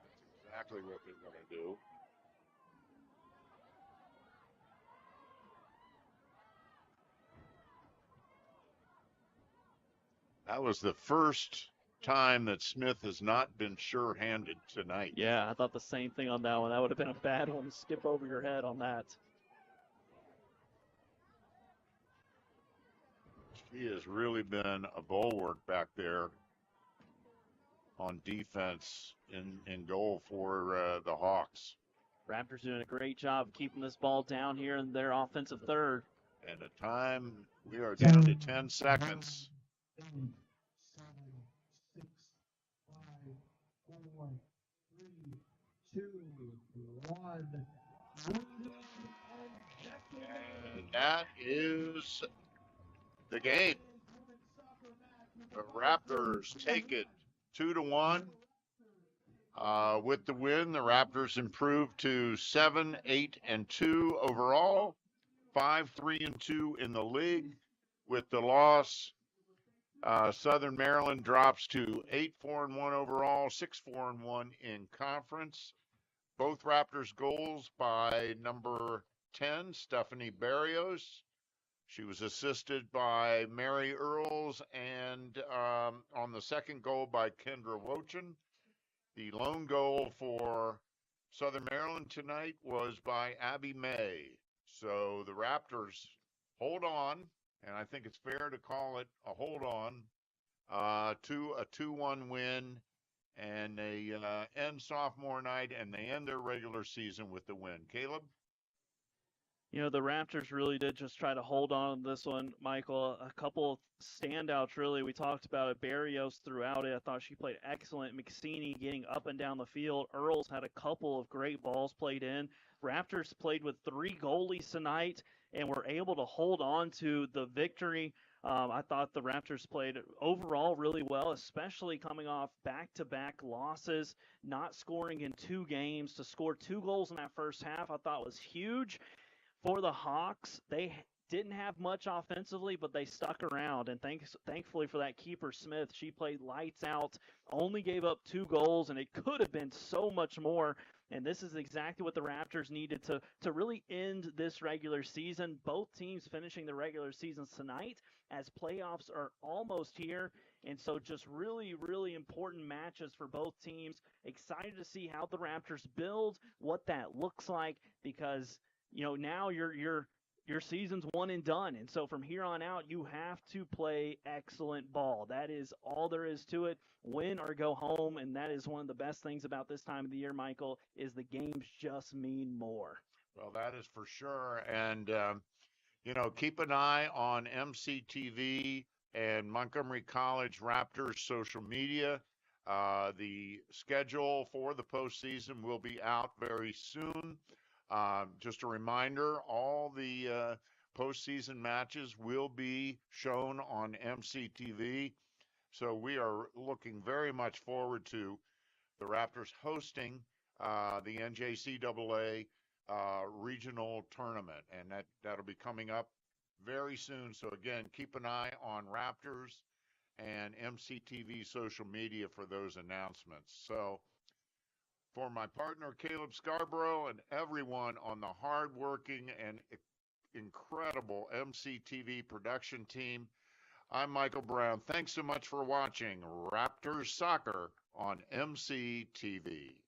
That's exactly what they're going to do. That was the first time that Smith has not been sure-handed tonight. Yeah, I thought the same thing on that one. That would have been a bad one to skip over your head on that. She has really been a bulwark back there on defense in goal for the Hawks. Raptors doing a great job of keeping this ball down here in their offensive third. And the time, we are down to 10 seconds. 8, 7, 6, 5, 4, 3, 2, 1. And that is the game. The Raptors take it 2-1. With the win, the Raptors improved to 7-8-2 overall, 5-3-2 in the league. With the loss, Southern Maryland drops to 8-4-1 overall, 6-4-1 in conference. Both Raptors goals by number 10, Stephanie Barrios. She was assisted by Mary Earls, and on the second goal by Kendra Wochin. The lone goal for Southern Maryland tonight was by Abby May. So the Raptors hold on, and I think it's fair to call it a hold on, to a 2-1 win, and they end sophomore night, and they end their regular season with the win. Caleb? You know, the Raptors really did just try to hold on to this one, Michael. A couple of standouts, really. We talked about it. Barrios throughout it. I thought she played excellent. McSeany getting up and down the field. Earls had a couple of great balls played in. Raptors played with 3 goalies tonight and were able to hold on to the victory. I thought the Raptors played overall really well, especially coming off back-to-back losses, not scoring in 2 games. To score 2 goals in that first half, I thought was huge. For the Hawks, they didn't have much offensively, but they stuck around. And thankfully for that keeper, Smith, she played lights out, only gave up 2 goals, and it could have been so much more. And this is exactly what the Raptors needed to really end this regular season. Both teams finishing the regular seasons tonight as playoffs are almost here. And so just really, really important matches for both teams. Excited to see how the Raptors build, what that looks like, because you know, now your season's one and done. And so from here on out, you have to play excellent ball. That is all there is to it. Win or go home. And that is one of the best things about this time of the year, Michael, is the games just mean more. Well, that is for sure. And, you know, keep an eye on MCTV and Montgomery College Raptors social media. The schedule for the postseason will be out very soon. Just a reminder, all the postseason matches will be shown on MCTV. So we are looking very much forward to the Raptors hosting the NJCAA regional tournament. And that'll be coming up very soon. So again, keep an eye on Raptors and MCTV social media for those announcements. So for my partner, Caleb Scarborough, and everyone on the hardworking and incredible MCTV production team, I'm Michael Brown. Thanks so much for watching Raptors Soccer on MCTV.